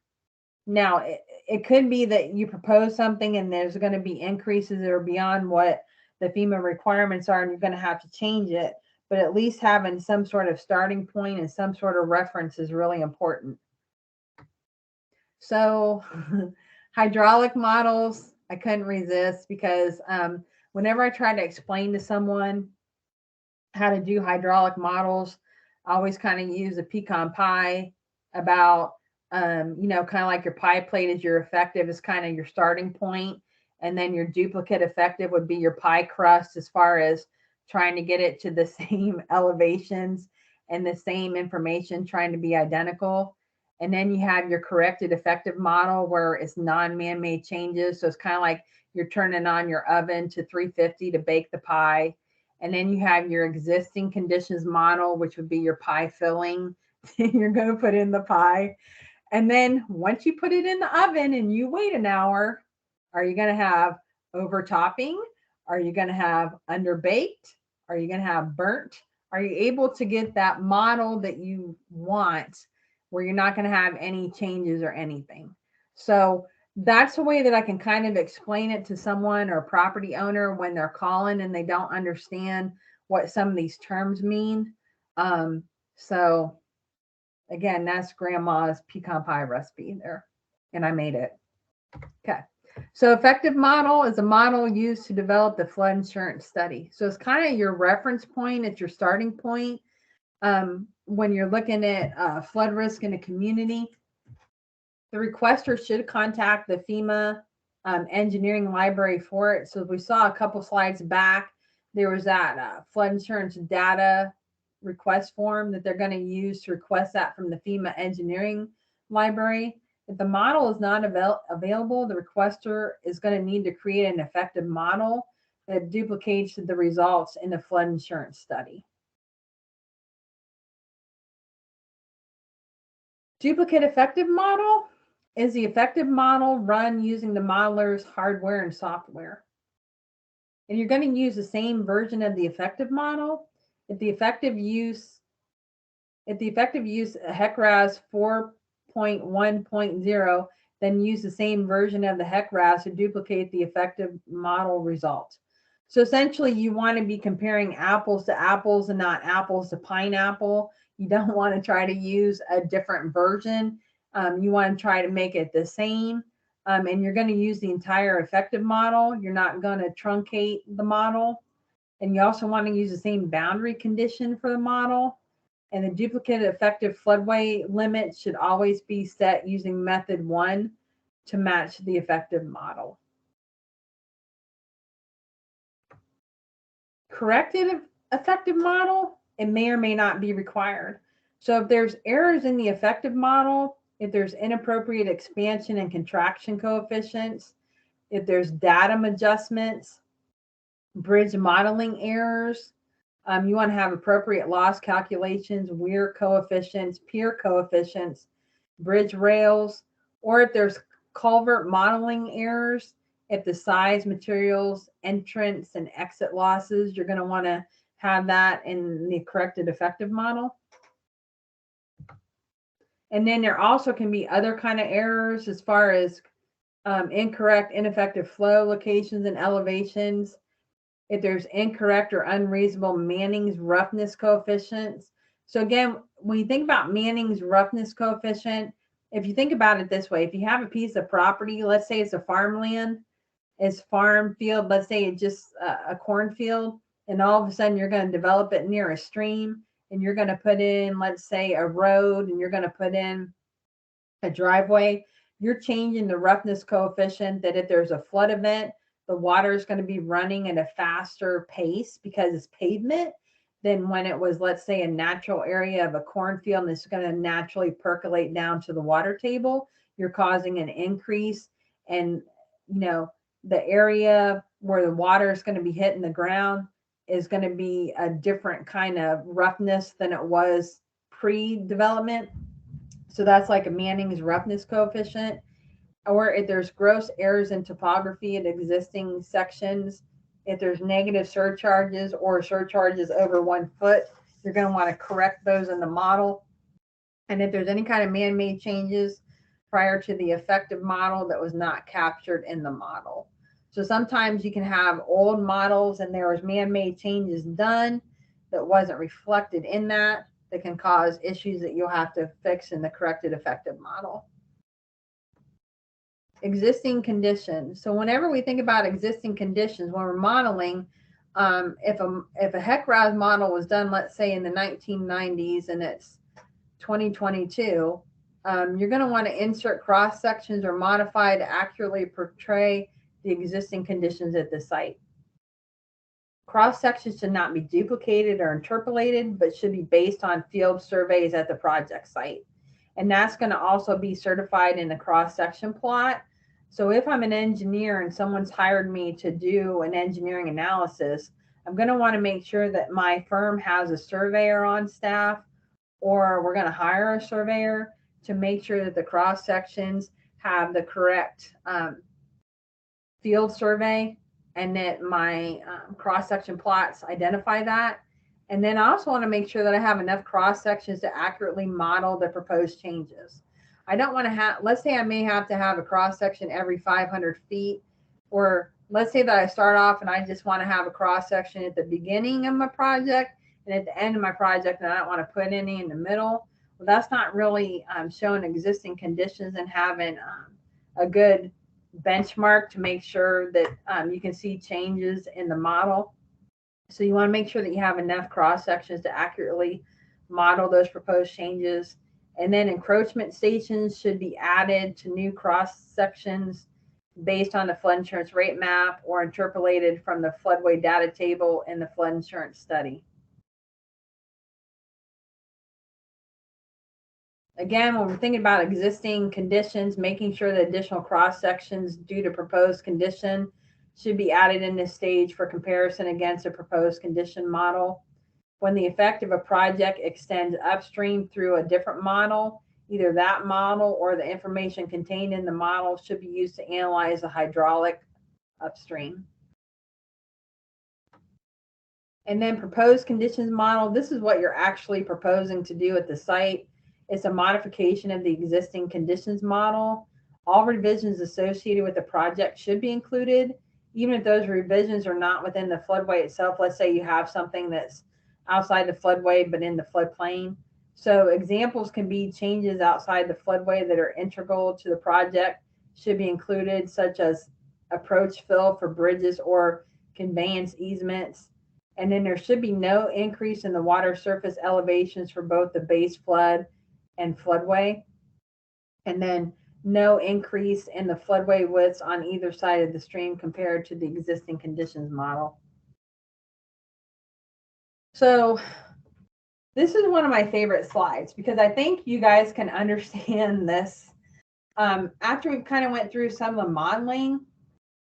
Now, it could be that you propose something and there's going to be increases that are beyond what the FEMA requirements are, and you're going to have to change it. But at least having some sort of starting point and some sort of reference is really important. So hydraulic models, I couldn't resist, because whenever I try to explain to someone how to do hydraulic models, I always kind of use a pecan pie about, you know, kind of like your pie plate is your effective is kind of your starting point. And then your duplicate effective would be your pie crust as far as trying to get it to the same elevations and the same information, trying to be identical. And then you have your corrected effective model where it's non-man-made changes. So it's kind of like you're turning on your oven to 350 to bake the pie. And then you have your existing conditions model, which would be your pie filling you're going to put in the pie. And then once you put it in the oven and you wait an hour, are you going to have over topping? Are you going to have underbaked? Are you going to have burnt? Are you able to get that model that you want where you're not going to have any changes or anything. So that's the way that I can kind of explain it to someone or property owner when they're calling and they don't understand what some of these terms mean. So again, that's grandma's pecan pie recipe there, and I made it. Okay. So effective model is a model used to develop the flood insurance study. So it's kind of your reference point, it's your starting point when you're looking at flood risk in a community. The requester should contact the FEMA engineering library for it. So we saw a couple slides back, there was that flood insurance data request form that they're going to use to request that from the FEMA engineering library. If the model is not available, the requester is going to need to create an effective model that duplicates the results in the flood insurance study. Duplicate effective model is the effective model run using the modeler's hardware and software. And you're going to use the same version of the effective model. If the effective use HEC-RAS 4.1.0, then use the same version of the HEC-RAS to duplicate the effective model result. So essentially, you want to be comparing apples to apples and not apples to pineapple. You don't want to try to use a different version. You want to try to make it the same. And you're going to use the entire effective model. You're not going to truncate the model. And you also want to use the same boundary condition for the model. And the duplicate effective floodway limit should always be set using method 1 to match the effective model. Corrected effective model, it may or may not be required. So if there's errors in the effective model, if there's inappropriate expansion and contraction coefficients, if there's datum adjustments, bridge modeling errors, you want to have appropriate loss calculations, weir coefficients, pier coefficients, bridge rails, or if there's culvert modeling errors, if the size, materials, entrance, and exit losses, you're going to want to have that in the corrected effective model. And then there also can be other kind of errors as far as incorrect, ineffective flow locations and elevations. If there's incorrect or unreasonable Manning's roughness coefficients. So again, when you think about Manning's roughness coefficient, if you think about it this way, if you have a piece of property, let's say it's a farmland, it's farm field, let's say it's just a cornfield, and all of a sudden you're going to develop it near a stream, and you're going to put in, let's say, a road, and you're going to put in a driveway, you're changing the roughness coefficient that if there's a flood event, the water is going to be running at a faster pace because it's pavement than when it was, let's say, a natural area of a cornfield, and it's going to naturally percolate down to the water table. You're causing an increase, and the area where the water is going to be hitting the ground is going to be a different kind of roughness than it was pre-development. So that's like a Manning's roughness coefficient. Or if there's gross errors in topography at existing sections, if there's negative surcharges or surcharges over 1 foot, you're going to want to correct those in the model. And if there's any kind of man-made changes prior to the effective model that was not captured in the model. So sometimes you can have old models and there was man-made changes done that wasn't reflected in that can cause issues that you'll have to fix in the corrected effective model. Existing conditions. So whenever we think about existing conditions, when we're modeling, if a HEC-RAS model was done, let's say in the 1990s, and it's 2022, you're going to want to insert cross sections or modify to accurately portray the existing conditions at the site. Cross sections should not be duplicated or interpolated, but should be based on field surveys at the project site. And that's going to also be certified in the cross section plot. So if I'm an engineer and someone's hired me to do an engineering analysis, I'm going to want to make sure that my firm has a surveyor on staff, or we're going to hire a surveyor to make sure that the cross sections have the correct field survey, and that my cross section plots identify that. And then I also want to make sure that I have enough cross sections to accurately model the proposed changes. I don't want to have, let's say I may have to have a cross section every 500 feet, or let's say that I start off and I just want to have a cross section at the beginning of my project and at the end of my project, and I don't want to put any in the middle. Well, that's not really showing existing conditions and having a good benchmark to make sure that you can see changes in the model. So you want to make sure that you have enough cross sections to accurately model those proposed changes. And then encroachment stations should be added to new cross sections based on the flood insurance rate map or interpolated from the floodway data table in the flood insurance study. Again, when we're thinking about existing conditions, making sure that additional cross sections due to proposed condition should be added in this stage for comparison against a proposed condition model. When the effect of a project extends upstream through a different model, either that model or the information contained in the model should be used to analyze the hydraulic upstream. And then proposed conditions model, this is what you're actually proposing to do at the site. It's a modification of the existing conditions model. All revisions associated with the project should be included, even if those revisions are not within the floodway itself. Let's say you have something that's outside the floodway but in the floodplain. So examples can be changes outside the floodway that are integral to the project should be included, such as approach fill for bridges or conveyance easements. And then there should be no increase in the water surface elevations for both the base flood and floodway. And then no increase in the floodway widths on either side of the stream compared to the existing conditions model. So this is one of my favorite slides because I think you guys can understand this after we've kind of went through some of the modeling,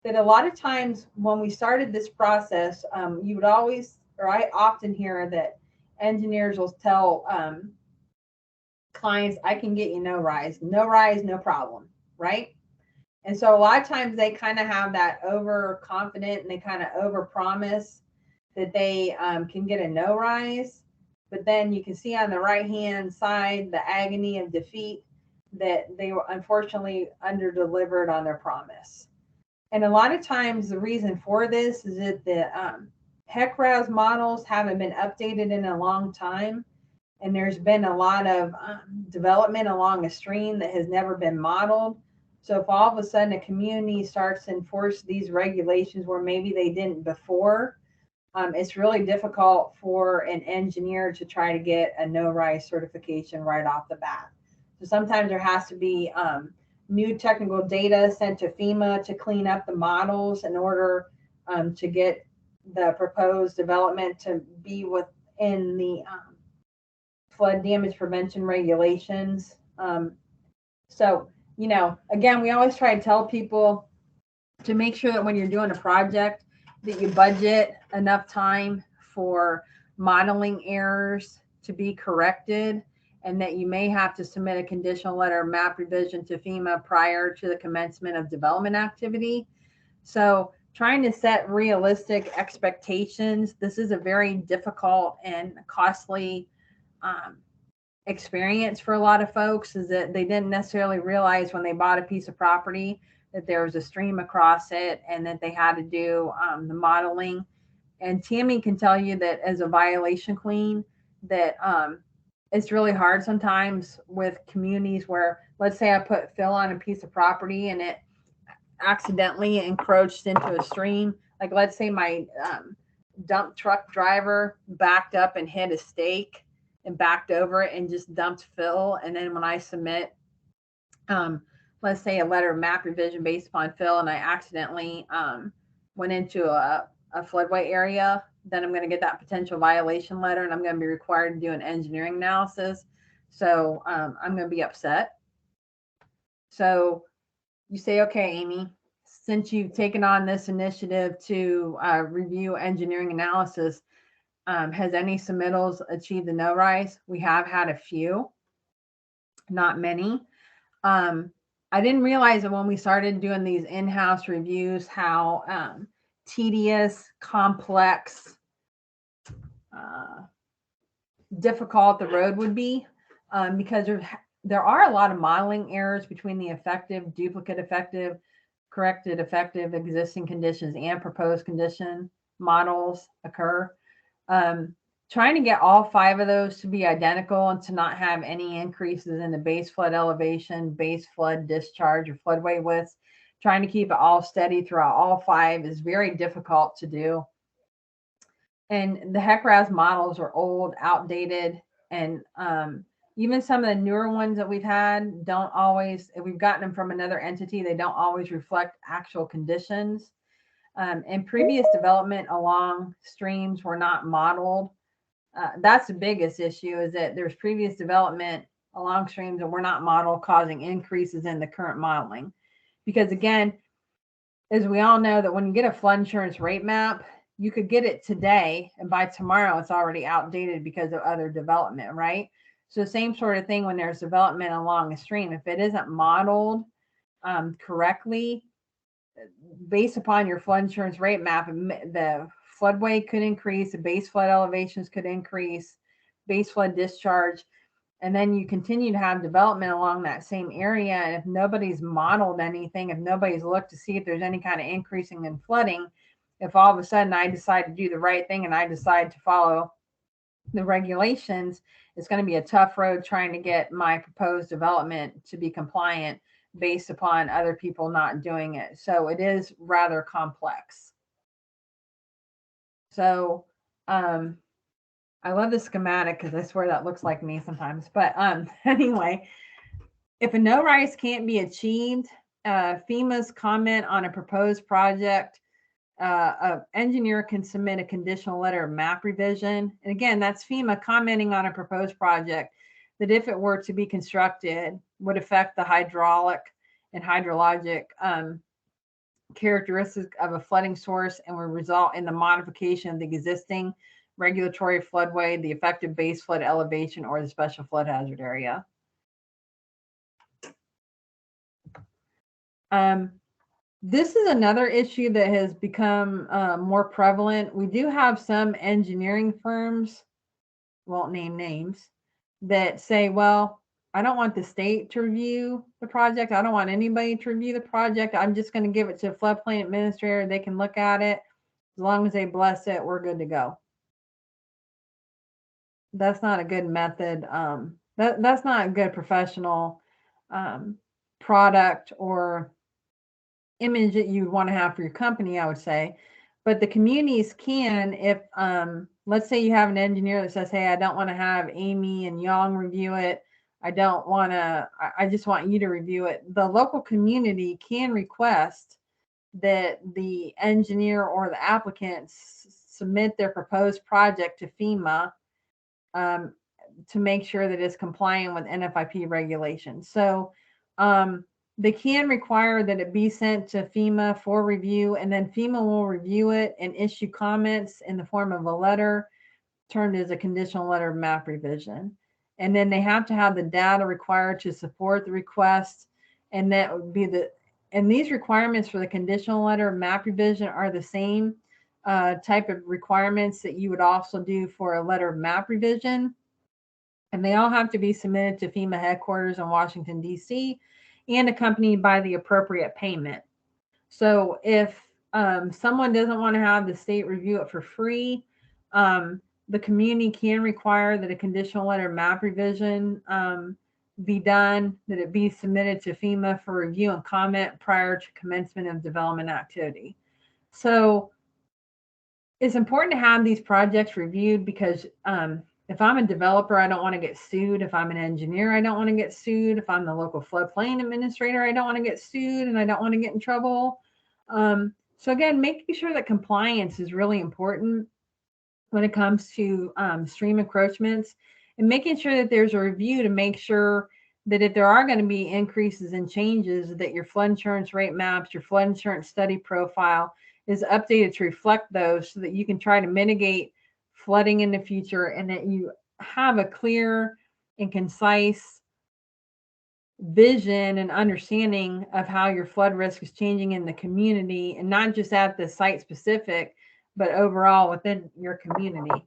that a lot of times when we started this process, you would always, or I often hear that engineers will tell clients, I can get you no rise, no problem, right? And so a lot of times they kind of have that overconfident and they kind of overpromise that they can get a no rise. But then you can see on the right hand side the agony of defeat that they were unfortunately underdelivered on their promise. And a lot of times the reason for this is that the HEC-RAS models haven't been updated in a long time. And there's been a lot of development along a stream that has never been modeled. So if all of a sudden a community starts to enforce these regulations where maybe they didn't before, it's really difficult for an engineer to try to get a no-rise certification right off the bat. So sometimes there has to be new technical data sent to FEMA to clean up the models in order to get the proposed development to be within the flood damage prevention regulations. So, you know, again, we always try to tell people to make sure that when you're doing a project that you budget enough time for modeling errors to be corrected, and that you may have to submit a conditional letter map revision to FEMA prior to the commencement of development activity. So trying to set realistic expectations. This is a very difficult and costly experience for a lot of folks, is that they didn't necessarily realize when they bought a piece of property that there was a stream across it and that they had to do the modeling. And Tammy can tell you that as a violation queen, that it's really hard sometimes with communities where, let's say I put fill on a piece of property and it accidentally encroached into a stream. Like let's say my dump truck driver backed up and hit a stake and backed over it and just dumped fill. And then when I submit, let's say a letter of map revision based upon fill, and I accidentally went into a floodway area, then I'm going to get that potential violation letter and I'm going to be required to do an engineering analysis. So I'm going to be upset. So you say, okay, Amy, since you've taken on this initiative to review engineering analysis, has any submittals achieved the no rise? We have had a few, not many. I didn't realize that when we started doing these in-house reviews, how tedious, complex, difficult the road would be, because there are a lot of modeling errors between the effective, duplicate effective, corrected effective, existing conditions, and proposed condition models occur. Trying to get all 5 of those to be identical and to not have any increases in the base flood elevation, base flood discharge, or floodway widths, trying to keep it all steady throughout all 5 is very difficult to do. And the HEC-RAS models are old, outdated, and even some of the newer ones that we've had don't always, if we've gotten them from another entity, they don't always reflect actual conditions. And previous development along streams were not modeled. That's the biggest issue, is that there's previous development along streams that were not modeled, causing increases in the current modeling. Because again, as we all know, that when you get a flood insurance rate map, you could get it today, and by tomorrow it's already outdated because of other development, right? So same sort of thing when there's development along a stream. If it isn't modeled correctly, based upon your flood insurance rate map, the floodway could increase, the base flood elevations could increase, base flood discharge, and then you continue to have development along that same area. And if nobody's modeled anything, if nobody's looked to see if there's any kind of increasing in flooding, if all of a sudden I decide to do the right thing and I decide to follow the regulations, it's going to be a tough road trying to get my proposed development to be compliant based upon other people not doing it. So it is rather complex. So I love the schematic because I swear that looks like me sometimes. But anyway, if a no-rise can't be achieved, FEMA's comment on a proposed project, an engineer can submit a conditional letter of map revision. And again, that's FEMA commenting on a proposed project that, if it were to be constructed, would affect the hydraulic and hydrologic characteristics of a flooding source and will result in the modification of the existing regulatory floodway, the effective base flood elevation, or the special flood hazard area. This is another issue that has become more prevalent. We do have some engineering firms, won't name names, that say, well, I don't want the state to review the project. I don't want anybody to review the project. I'm just going to give it to a floodplain administrator. They can look at it. As long as they bless it, we're good to go. That's not a good method. That's not a good professional product or image that you want to have for your company, I would say. But the communities can, if let's say you have an engineer that says, hey, I don't want to have Amy and Young review it. I don't want to, I just want you to review it. The local community can request that the engineer or the applicant submit their proposed project to FEMA to make sure that it's compliant with NFIP regulations. So they can require that it be sent to FEMA for review, and then FEMA will review it and issue comments in the form of a letter termed as a conditional letter of map revision. And then they have to have the data required to support the request. And that would be and these requirements for the conditional letter of map revision are the same type of requirements that you would also do for a letter of map revision. And they all have to be submitted to FEMA headquarters in Washington, D.C., and accompanied by the appropriate payment. So if someone doesn't want to have the state review it for free, the community can require that a conditional letter map revision be done, that it be submitted to FEMA for review and comment prior to commencement of development activity. So it's important to have these projects reviewed because if I'm a developer, I don't want to get sued. If I'm an engineer, I don't want to get sued. If I'm the local floodplain administrator, I don't want to get sued and I don't want to get in trouble. So again, making sure that compliance is really important when it comes to stream encroachments, and making sure that there's a review to make sure that if there are going to be increases and changes, that your flood insurance rate maps, your flood insurance study profile is updated to reflect those so that you can try to mitigate flooding in the future, and that you have a clear and concise vision and understanding of how your flood risk is changing in the community, and not just at the site specific, but overall within your community.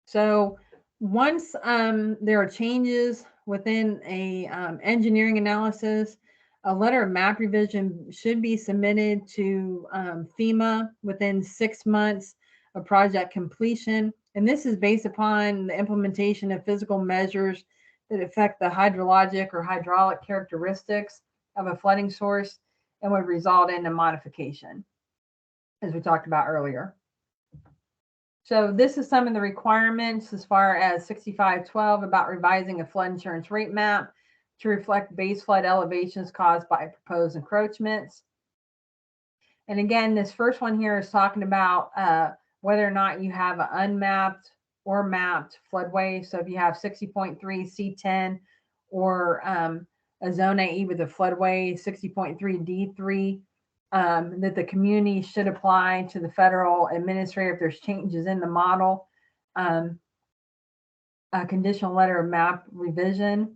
So once there are changes within a engineering analysis, a letter of map revision should be submitted to FEMA within 6 months of project completion. And this is based upon the implementation of physical measures that affect the hydrologic or hydraulic characteristics of a flooding source and would result in a modification, as we talked about earlier. So this is some of the requirements as far as 6512 about revising a flood insurance rate map to reflect base flood elevations caused by proposed encroachments. And again, this first one here is talking about whether or not you have an unmapped or mapped floodway. So if you have 60.3 C10 or a zone AE with a floodway 60.3 D3, that the community should apply to the federal administrator if there's changes in the model, a conditional letter of map revision,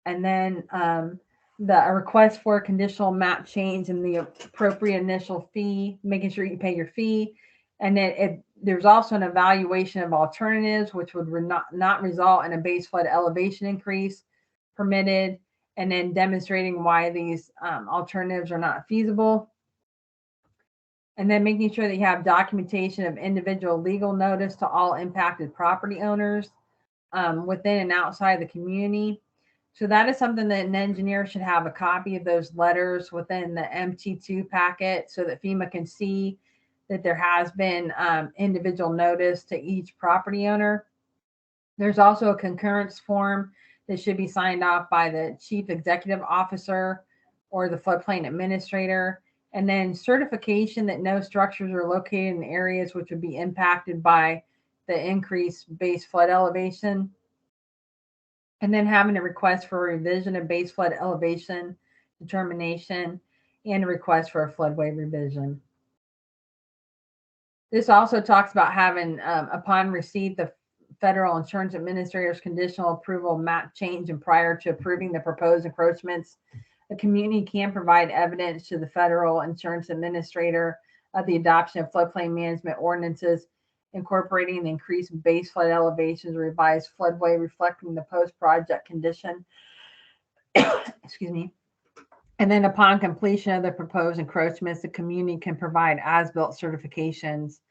and then a request for a conditional map change and the appropriate initial fee, making sure you pay your fee. And then there's also an evaluation of alternatives, which would not result in a base flood elevation increase permitted, and then demonstrating why these alternatives are not feasible. And then making sure that you have documentation of individual legal notice to all impacted property owners within and outside the community. So that is something that an engineer should have a copy of those letters within the MT2 packet so that FEMA can see that there has been individual notice to each property owner. There's also a concurrence form that should be signed off by the chief executive officer or the floodplain administrator. And then certification that no structures are located in areas which would be impacted by the increased base flood elevation. And then having a request for a revision of base flood elevation determination and a request for a floodway revision. This also talks about having, upon receipt, the federal insurance administrator's conditional approval map change and prior to approving the proposed encroachments, the community can provide evidence to the federal insurance administrator of the adoption of floodplain management ordinances incorporating the increased base flood elevations, revised floodway reflecting the post-project condition. Excuse me. And then upon completion of the proposed encroachments, the community can provide as-built certifications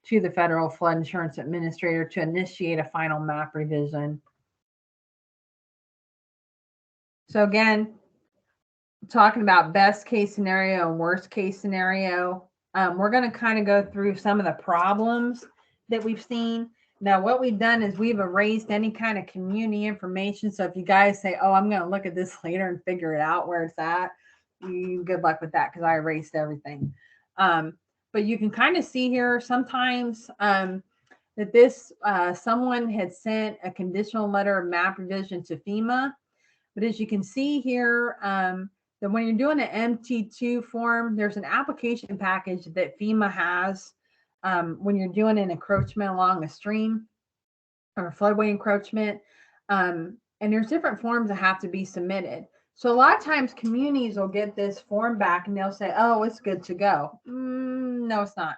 to the federal flood insurance administrator to initiate a final map revision. So again, talking about best case scenario and worst case scenario, we're going to kind of go through some of the problems that we've seen. Now, what we've done is we've erased any kind of community information. So if you guys say, oh, I'm going to look at this later and figure it out where it's at, good luck with that because I erased everything. But you can kind of see here sometimes that this someone had sent a conditional letter of map revision to FEMA. But as you can see here, that when you're doing an MT2 form, there's an application package that FEMA has when you're doing an encroachment along a stream or a floodway encroachment. And there's different forms that have to be submitted. So a lot of times communities will get this form back and they'll say, oh, it's good to go. No, it's not.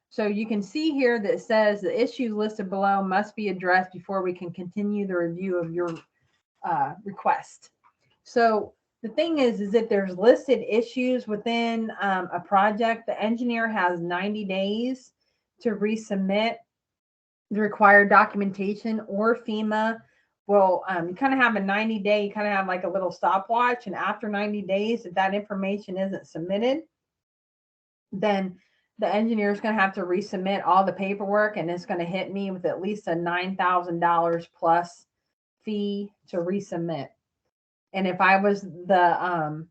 So you can see here that it says the issues listed below must be addressed before we can continue the review of your request. So the thing is if there's listed issues within a project, the engineer has 90 days to resubmit the required documentation, or FEMA will, you kind of have a 90-day, you kind of have like a little stopwatch. And after 90 days, if that information isn't submitted, then the engineer is going to have to resubmit all the paperwork, and it's going to hit me with at least a $9,000 plus fee to resubmit. And if I was the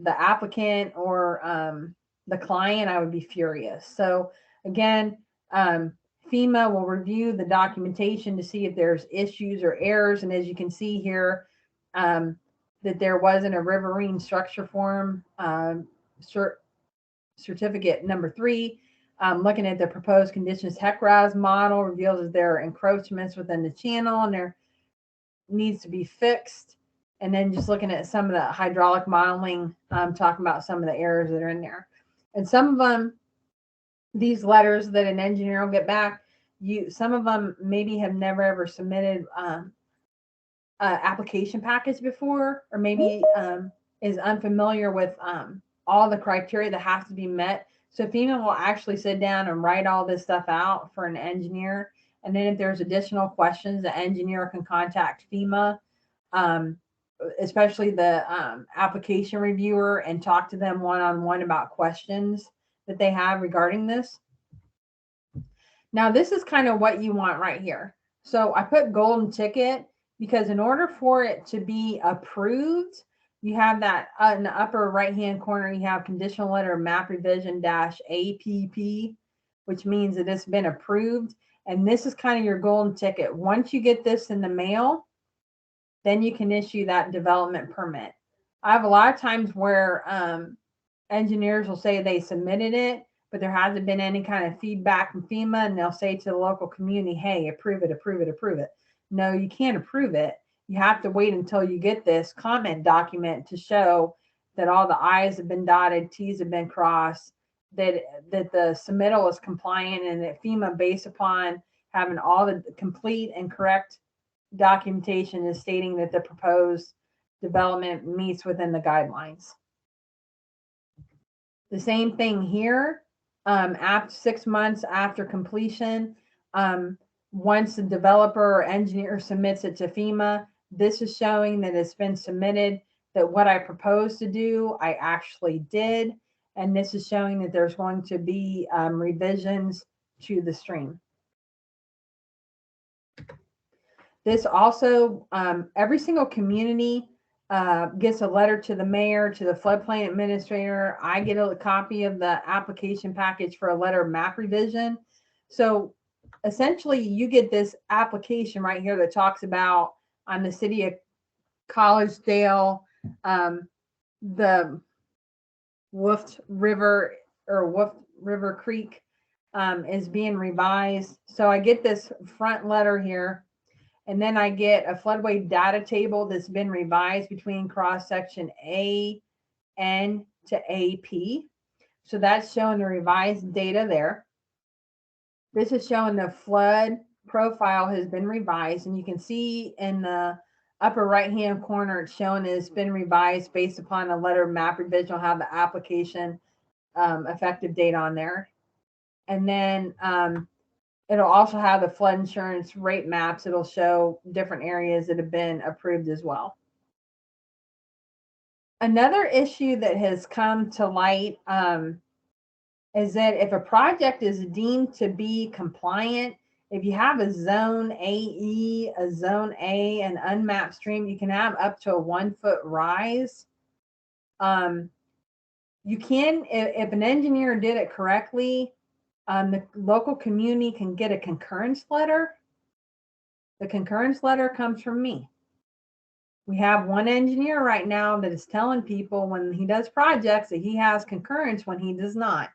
applicant or the client, I would be furious. So again, FEMA will review the documentation to see if there's issues or errors. And as you can see here, that there wasn't a riverine structure form certificate number 3. Looking at the proposed conditions, HEC-RAS model reveals that there are encroachments within the channel and there needs to be fixed. And then just looking at some of the hydraulic modeling, talking about some of the errors that are in there. And some of them, these letters that an engineer will get back, some of them maybe have never ever submitted application package before, or maybe is unfamiliar with all the criteria that has to be met. So FEMA will actually sit down and write all this stuff out for an engineer. And then if there's additional questions, the engineer can contact FEMA, especially the application reviewer, and talk to them one-on-one about questions that they have regarding this. Now, this is kind of what you want right here. So I put golden ticket because in order for it to be approved, you have that in the upper right-hand corner, you have conditional letter map revision -APP, which means that it's been approved. And this is kind of your golden ticket. Once you get this in the mail, then you can issue that development permit. I have a lot of times where engineers will say they submitted it, but there hasn't been any kind of feedback from FEMA, and they'll say to the local community, hey, approve it, approve it, approve it. No, you can't approve it. You have to wait until you get this comment document to show that all the I's have been dotted, T's have been crossed, that the submittal is compliant, and that FEMA, based upon having all the complete and correct documentation, is stating that the proposed development meets within the guidelines. The same thing here. After 6 months after completion, once the developer or engineer submits it to FEMA, this is showing that it's been submitted, that what I proposed to do, I actually did. And this is showing that there's going to be revisions to the stream. This also, every single community gets a letter to the mayor, to the floodplain administrator. I get a copy of the application package for a letter of map revision. So essentially you get this application right here that talks about on the city of Collegedale, the Wolf River or Wolf River Creek is being revised. So I get this front letter here, and then I get a floodway data table that's been revised between cross section AN to AP. So that's showing the revised data there. This is showing the flood profile has been revised, and you can see in the upper right-hand corner, it's showing it's been revised based upon a letter of map revision. Will have the application effective date on there. And then it'll also have the flood insurance rate maps. It'll show different areas that have been approved as well. Another issue that has come to light is that if a project is deemed to be compliant, if you have a zone AE, a zone A, an unmapped stream, you can have up to a 1 foot rise. You can, if an engineer did it correctly, the local community can get a concurrence letter. The concurrence letter comes from me. We have one engineer right now that is telling people when he does projects that he has concurrence when he does not.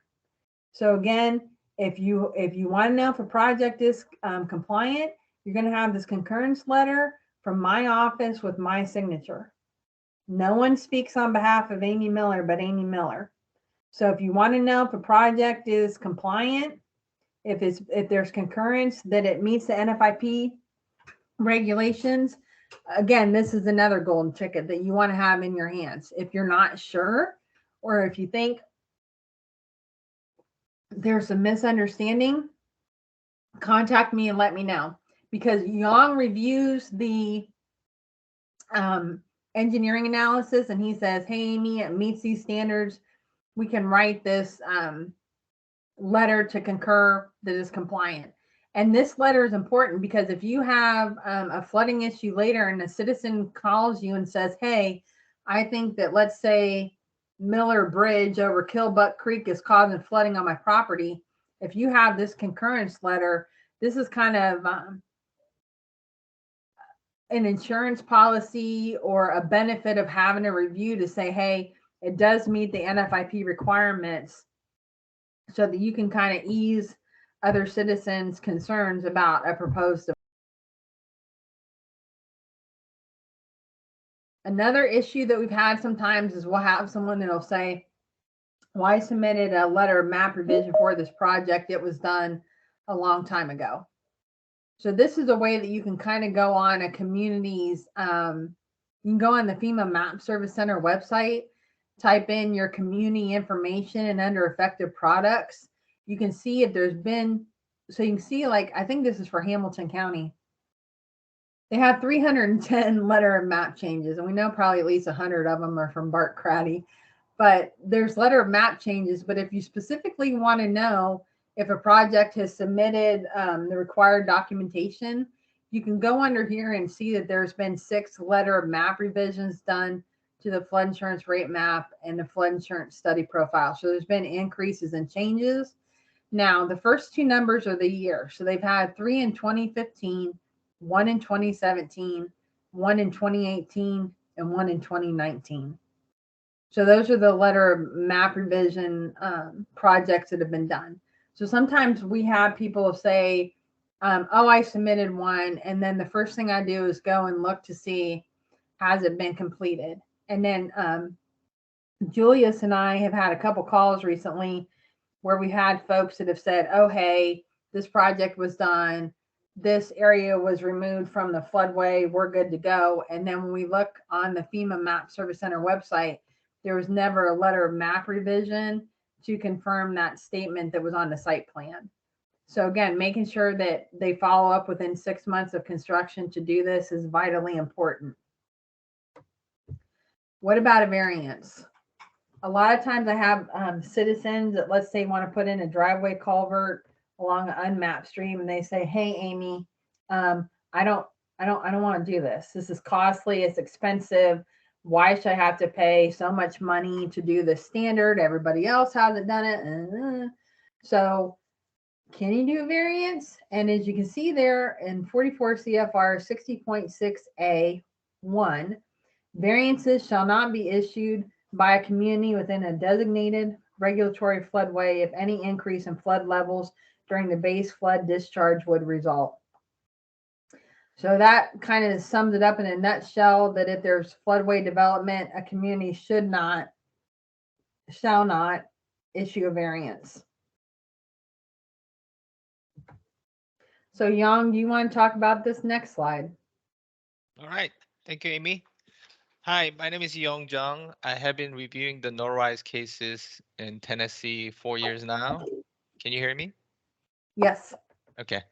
So again, if you want to know if a project is compliant, you're going to have this concurrence letter from my office with my signature. No one speaks on behalf of Amy Miller but Amy Miller. So if you want to know if a project is compliant, if there's concurrence that it meets the NFIP regulations, again, this is another golden ticket that you want to have in your hands. If you're not sure, or if you think there's a misunderstanding, contact me and let me know, because Young reviews the engineering analysis and he says, hey, Amy, it meets these standards. We can write this letter to concur that is compliant. And this letter is important because if you have a flooding issue later and a citizen calls you and says, hey, I think that, let's say, Miller Bridge over Killbuck Creek is causing flooding on my property. If you have this concurrence letter, this is kind of an insurance policy or a benefit of having a review to say, hey, it does meet the NFIP requirements, so that you can kind of ease other citizens' concerns about a proposed. Another issue that we've had sometimes is we'll have someone that'll say, well, I submitted a letter of map revision for this project. It was done a long time ago. So this is a way that you can kind of go on a community's, you can go on the FEMA Map Service Center website, type in your community information, and under affected products, you can see if there's been, so you can see, like, I think this is for Hamilton County. They have 310 letter of map changes, and we know probably at least 100 of them are from Bart Craddy. But there's letter of map changes. But if you specifically want to know if a project has submitted the required documentation, you can go under here and see that there's been 6 letter of map revisions done to the flood insurance rate map and the flood insurance study profile. So there's been increases and changes. Now, the first 2 numbers are the year. So they've had 3 in 2015, 1 in 2017, 1 in 2018, and 1 in 2019. So those are the letter of map revision projects that have been done. So sometimes we have people say, oh, I submitted one. And then the first thing I do is go and look to see, has it been completed? And then Julius and I have had a couple calls recently where we had folks that have said, oh, hey, this project was done. This area was removed from the floodway. We're good to go. And then when we look on the FEMA Map Service Center website, there was never a letter of map revision to confirm that statement that was on the site plan. So again, making sure that they follow up within 6 months of construction to do this is vitally important. What about a variance? A lot of times I have citizens that, let's say, want to put in a driveway culvert along an unmapped stream, and they say, hey, Amy, I don't want to do this. This is costly. It's expensive. Why should I have to pay so much money to do the standard? Everybody else hasn't done it. So can you do a variance? And as you can see there in 44 CFR 60.6A1, variances shall not be issued by a community within a designated regulatory floodway if any increase in flood levels during the base flood discharge would result. So that kind of sums it up in a nutshell, that if there's floodway development, a community shall not issue a variance. So Yang, do you want to talk about this next slide? All right. Thank you, Amy. Hi, my name is Yong Jung. I have been reviewing the no-rise cases in Tennessee 4 years now. Can you hear me? Yes. Okay.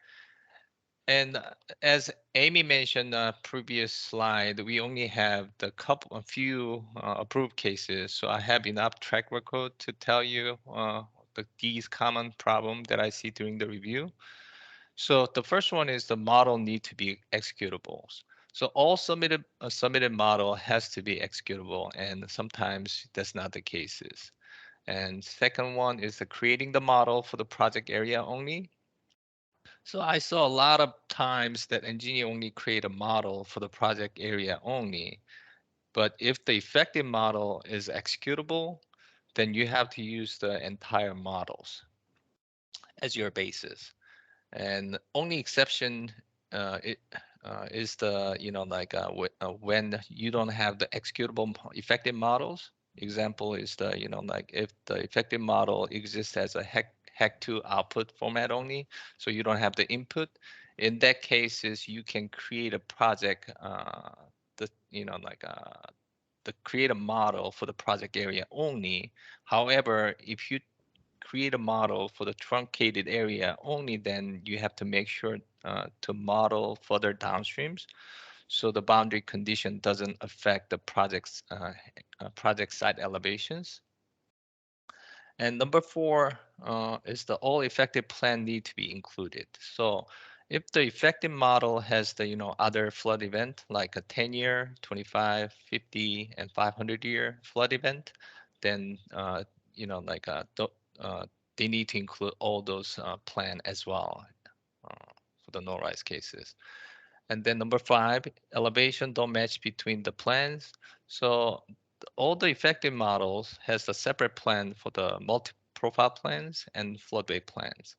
And as Amy mentioned previous slide, we only have a few approved cases. So I have enough track record to tell you these common problems that I see during the review. So the first one is the model need to be executable. So all submitted model has to be executable, and sometimes that's not the cases. And second one is the creating the model for the project area only. So I saw a lot of times that engineer only create a model for the project area only. But if the effective model is executable, then you have to use the entire models as your basis. And only exception is the, when you don't have the executable effective models. Example is the, if the effective model exists as a HEC-2 output format only, so you don't have the input. In that case, you can create a project, create a model for the project area only. However, if you create a model for the truncated area only, then you have to make sure to model further downstreams, so the boundary condition doesn't affect the project's project site elevations. And number 4 is the all effective plan need to be included. So if the effective model has the other flood event like a 10-year, 25, 50, and 500-year flood event, then they need to include all those plan as well for the no-rise cases. And then number 5, elevation don't match between the plans. So all the effective models has a separate plan for the multi-profile plans and floodway plans.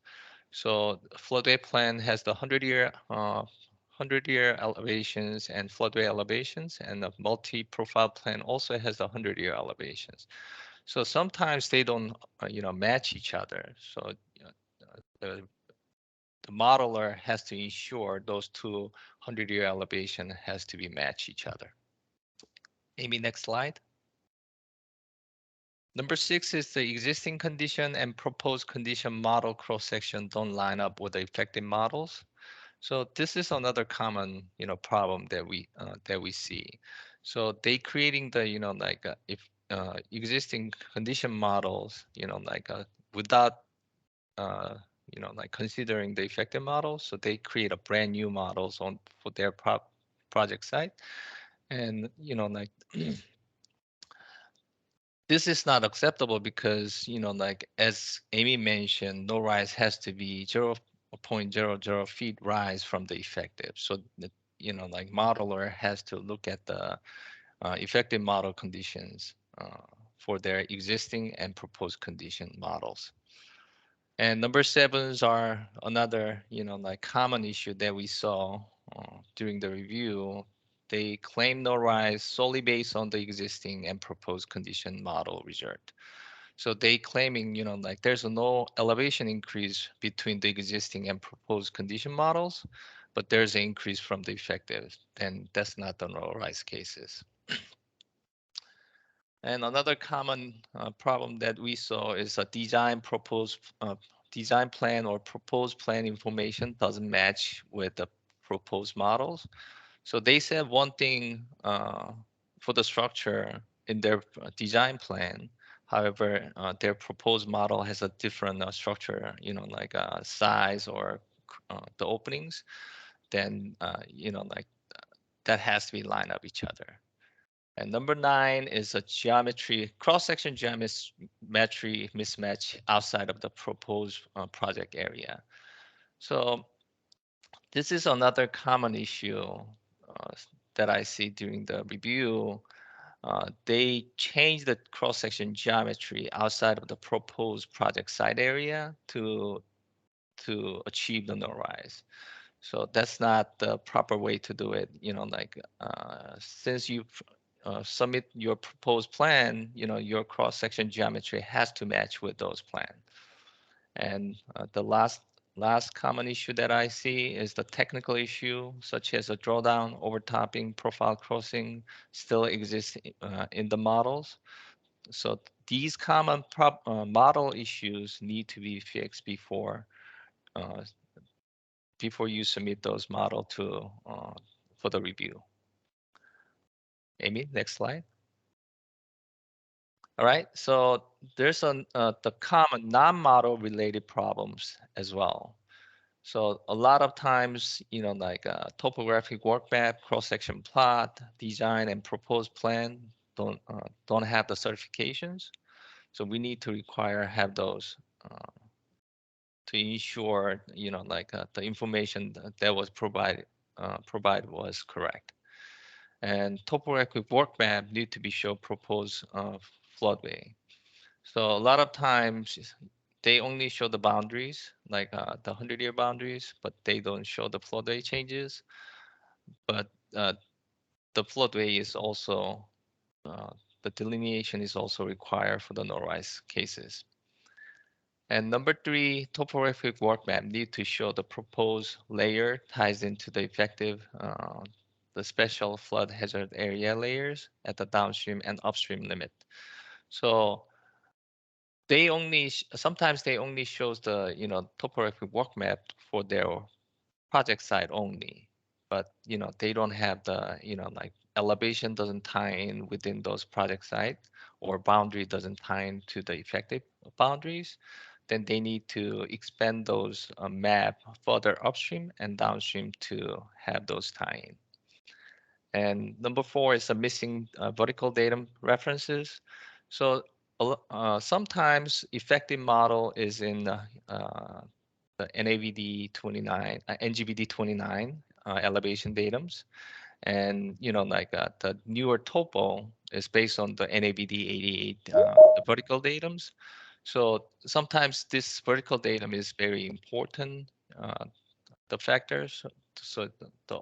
So floodway plan has the 100-year elevations and floodway elevations, and the multi-profile plan also has the 100-year elevations. So sometimes they don't match each other. So the modeler has to ensure those two 100-year elevation has to be match each other. Amy, next slide. Number 6 is the existing condition and proposed condition model cross-section don't line up with the effective models. So this is another common, problem that we see. So they creating the, if existing condition models, without, considering the effective models. So they create a brand new models for their project site, and this is not acceptable because, as Amy mentioned, no rise has to be 0.00 feet rise from the effective. So, modeler has to look at the effective model conditions for their existing and proposed condition models. And number 7s are another, common issue that we saw during the review. They claim no rise solely based on the existing and proposed condition model result. So they claiming, there's no elevation increase between the existing and proposed condition models, but there's an increase from the effective, and that's not the no rise cases. And another common problem that we saw is a design plan or proposed plan information doesn't match with the proposed models. So they said one thing for the structure in their design plan. However, their proposed model has a different structure, size or the openings. Then, that has to be lined up each other. And number 9 is a geometry, cross-section geometry mismatch outside of the proposed project area. So this is another common issue that I see during the review. They changed the cross-section geometry outside of the proposed project site area to achieve the no rise. So that's not the proper way to do it. Since you submit your proposed plan, your cross-section geometry has to match with those plans. And the last common issue that I see is the technical issue, such as a drawdown, overtopping, profile crossing still exists in the models. So these common model issues need to be fixed before you submit those model for the review. Amy, next slide. All right, so there's the common non-model related problems as well. So a lot of times, topographic work map, cross-section plot, design, and proposed plan don't have the certifications. So we need to have those to ensure, the information that was provided was correct. And topographic work map need to be show proposed floodway. So a lot of times they only show the boundaries, like the 100-year boundaries, but they don't show the floodway changes. But the floodway is also, the delineation is also required for the no-rise cases. And number 3, topographic work map need to show the proposed layer ties into the effective, the special flood hazard area layers at the downstream and upstream limit. So they only sometimes they only shows the topographic work map for their project site only, but they don't have the elevation doesn't tie in within those project sites, or boundary doesn't tie into the effective boundaries. Then they need to expand those map further upstream and downstream to have those tie in. And number 4 is the missing vertical datum references. So sometimes effective model is in the NAVD 29, NGVD 29 elevation datums. And, the newer topo is based on the NAVD 88 the vertical datums. So sometimes this vertical datum is very important, the factors. So the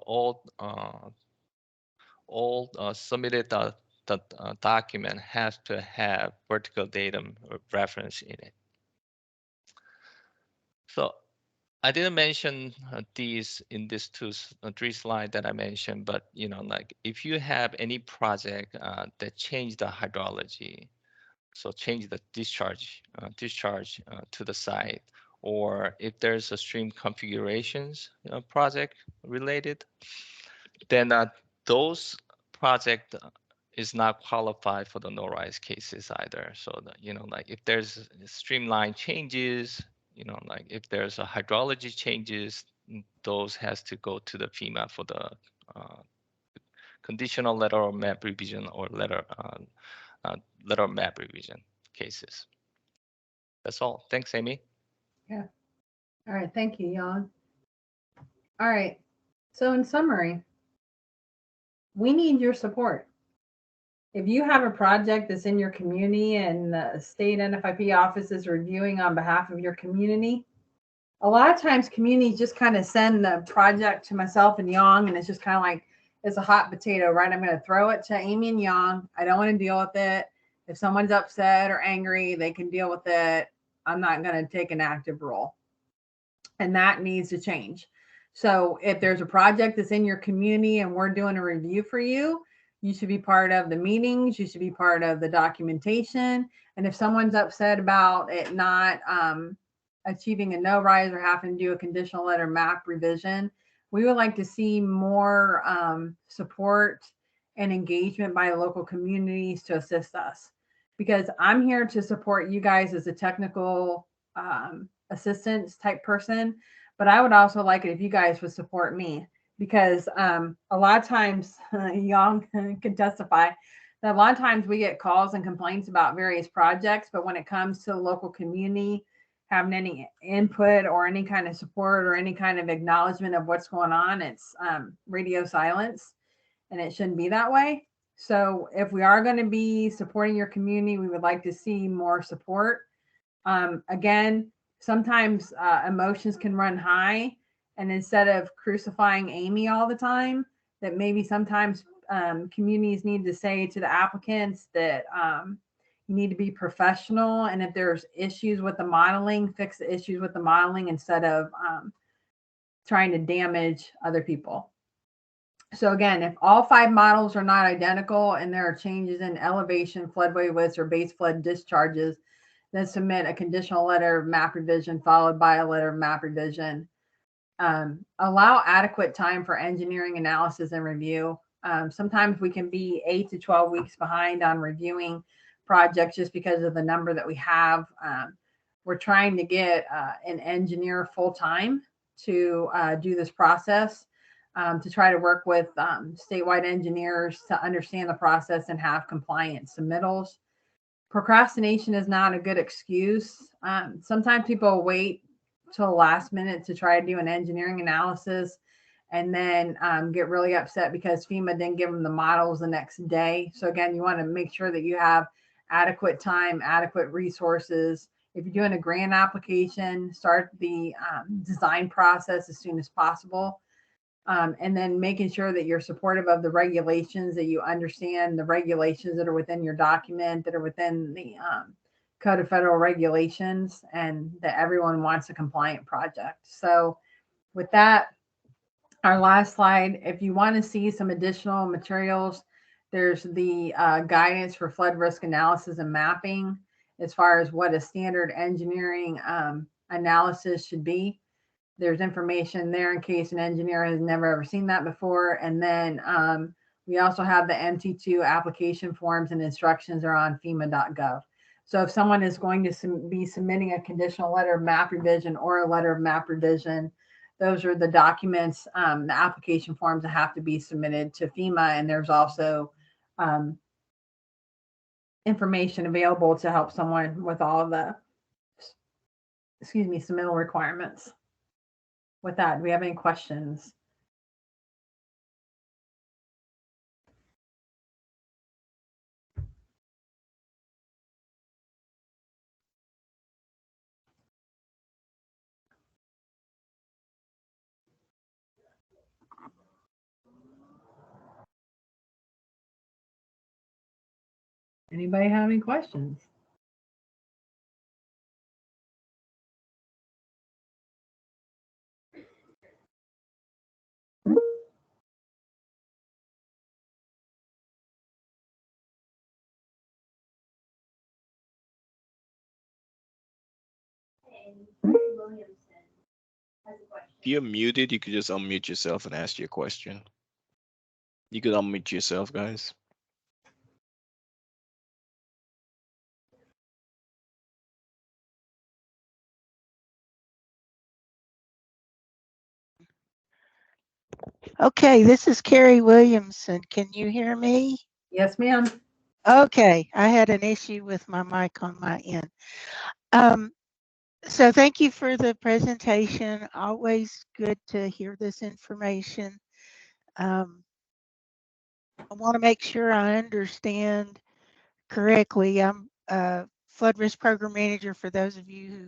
all submitted the document has to have vertical datum reference in it. So I didn't mention these in this three slide that I mentioned, but like if you have any project that change the hydrology, so change the discharge to the site, or if there's a stream configurations project related, then those project is not qualified for the no rise cases either. So that, like if there's streamline changes, like if there's a hydrology changes, those has to go to the FEMA for the conditional letter or map revision or letter or map revision cases. That's all. Thanks, Amy. Yeah. All right. Thank you, Jan. All right. So in summary, we need your support. If you have a project that's in your community and the state NFIP office is reviewing on behalf of your community, a lot of times communities just kind of send the project to myself and Yang, and it's just kind of like, it's a hot potato, right? I'm going to throw it to Amy and Yang. I don't want to deal with it. If someone's upset or angry, they can deal with it. I'm not going to take an active role. And that needs to change. So if there's a project that's in your community and we're doing a review for you, you should be part of the meetings. You should be part of the documentation. And if someone's upset about it not achieving a no rise or having to do a conditional letter map revision, we would like to see more support and engagement by local communities to assist us, because I'm here to support you guys as a technical assistance type person, but I would also like it if you guys would support me, because a lot of times, Yang can testify that a lot of times we get calls and complaints about various projects, but when it comes to the local community having any input or any kind of support or any kind of acknowledgement of what's going on, it's radio silence, and it shouldn't be that way. So if we are going to be supporting your community, we would like to see more support. Again, sometimes emotions can run high, and instead of crucifying Amy all the time, that maybe sometimes communities need to say to the applicants that you need to be professional, and if there's issues with the modeling, fix the issues with the modeling instead of trying to damage other people. So again, if all 5 models are not identical and there are changes in elevation, floodway widths, or base flood discharges, then submit a conditional letter of map revision followed by a letter of map revision. Allow adequate time for engineering analysis and review. Sometimes we can be 8 to 12 weeks behind on reviewing projects just because of the number that we have. We're trying to get an engineer full-time to do this process, to try to work with statewide engineers to understand the process and have compliant submittals. Procrastination is not a good excuse. Sometimes people wait till the last minute to try to do an engineering analysis and then get really upset because FEMA didn't give them the models the next day. So again, you want to make sure that you have adequate time, adequate resources. If you're doing a grant application, start the design process as soon as possible. And then making sure that you're supportive of the regulations, that you understand the regulations that are within your document, that are within the Code of Federal Regulations, and that everyone wants a compliant project. So with that, our last slide, if you want to see some additional materials, there's the guidance for flood risk analysis and mapping as far as what a standard engineering analysis should be. There's information there in case an engineer has never ever seen that before. And then we also have the MT2 application forms and instructions are on FEMA.gov. So if someone is going to be submitting a conditional letter of map revision or a letter of map revision, those are the documents, the application forms that have to be submitted to FEMA. And there's also information available to help someone with all of the, submittal requirements. With that, do we have any questions? Anybody have any questions? and Williamson has a question. If you're muted, you could just unmute yourself and ask your question. You could unmute yourself, guys. Okay, this is Carrie Williamson. Can you hear me? Yes, ma'am. Okay, I had an issue with my mic on my end. So thank you for the presentation. Always good to hear this information. I want to make sure I understand correctly. I'm a flood risk program manager for those of you who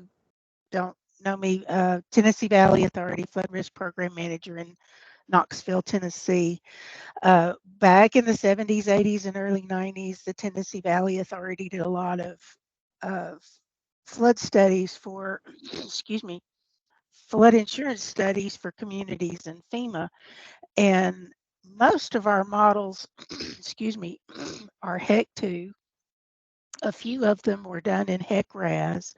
don't know me, Tennessee Valley Authority flood risk program manager in Knoxville, Tennessee. Back in the 70s, 80s, and early 90s, the Tennessee Valley Authority did a lot of flood studies for, excuse me, flood insurance studies for communities and FEMA. And most of our models, excuse me, are HEC-2. A few of them were done in HEC-RAS.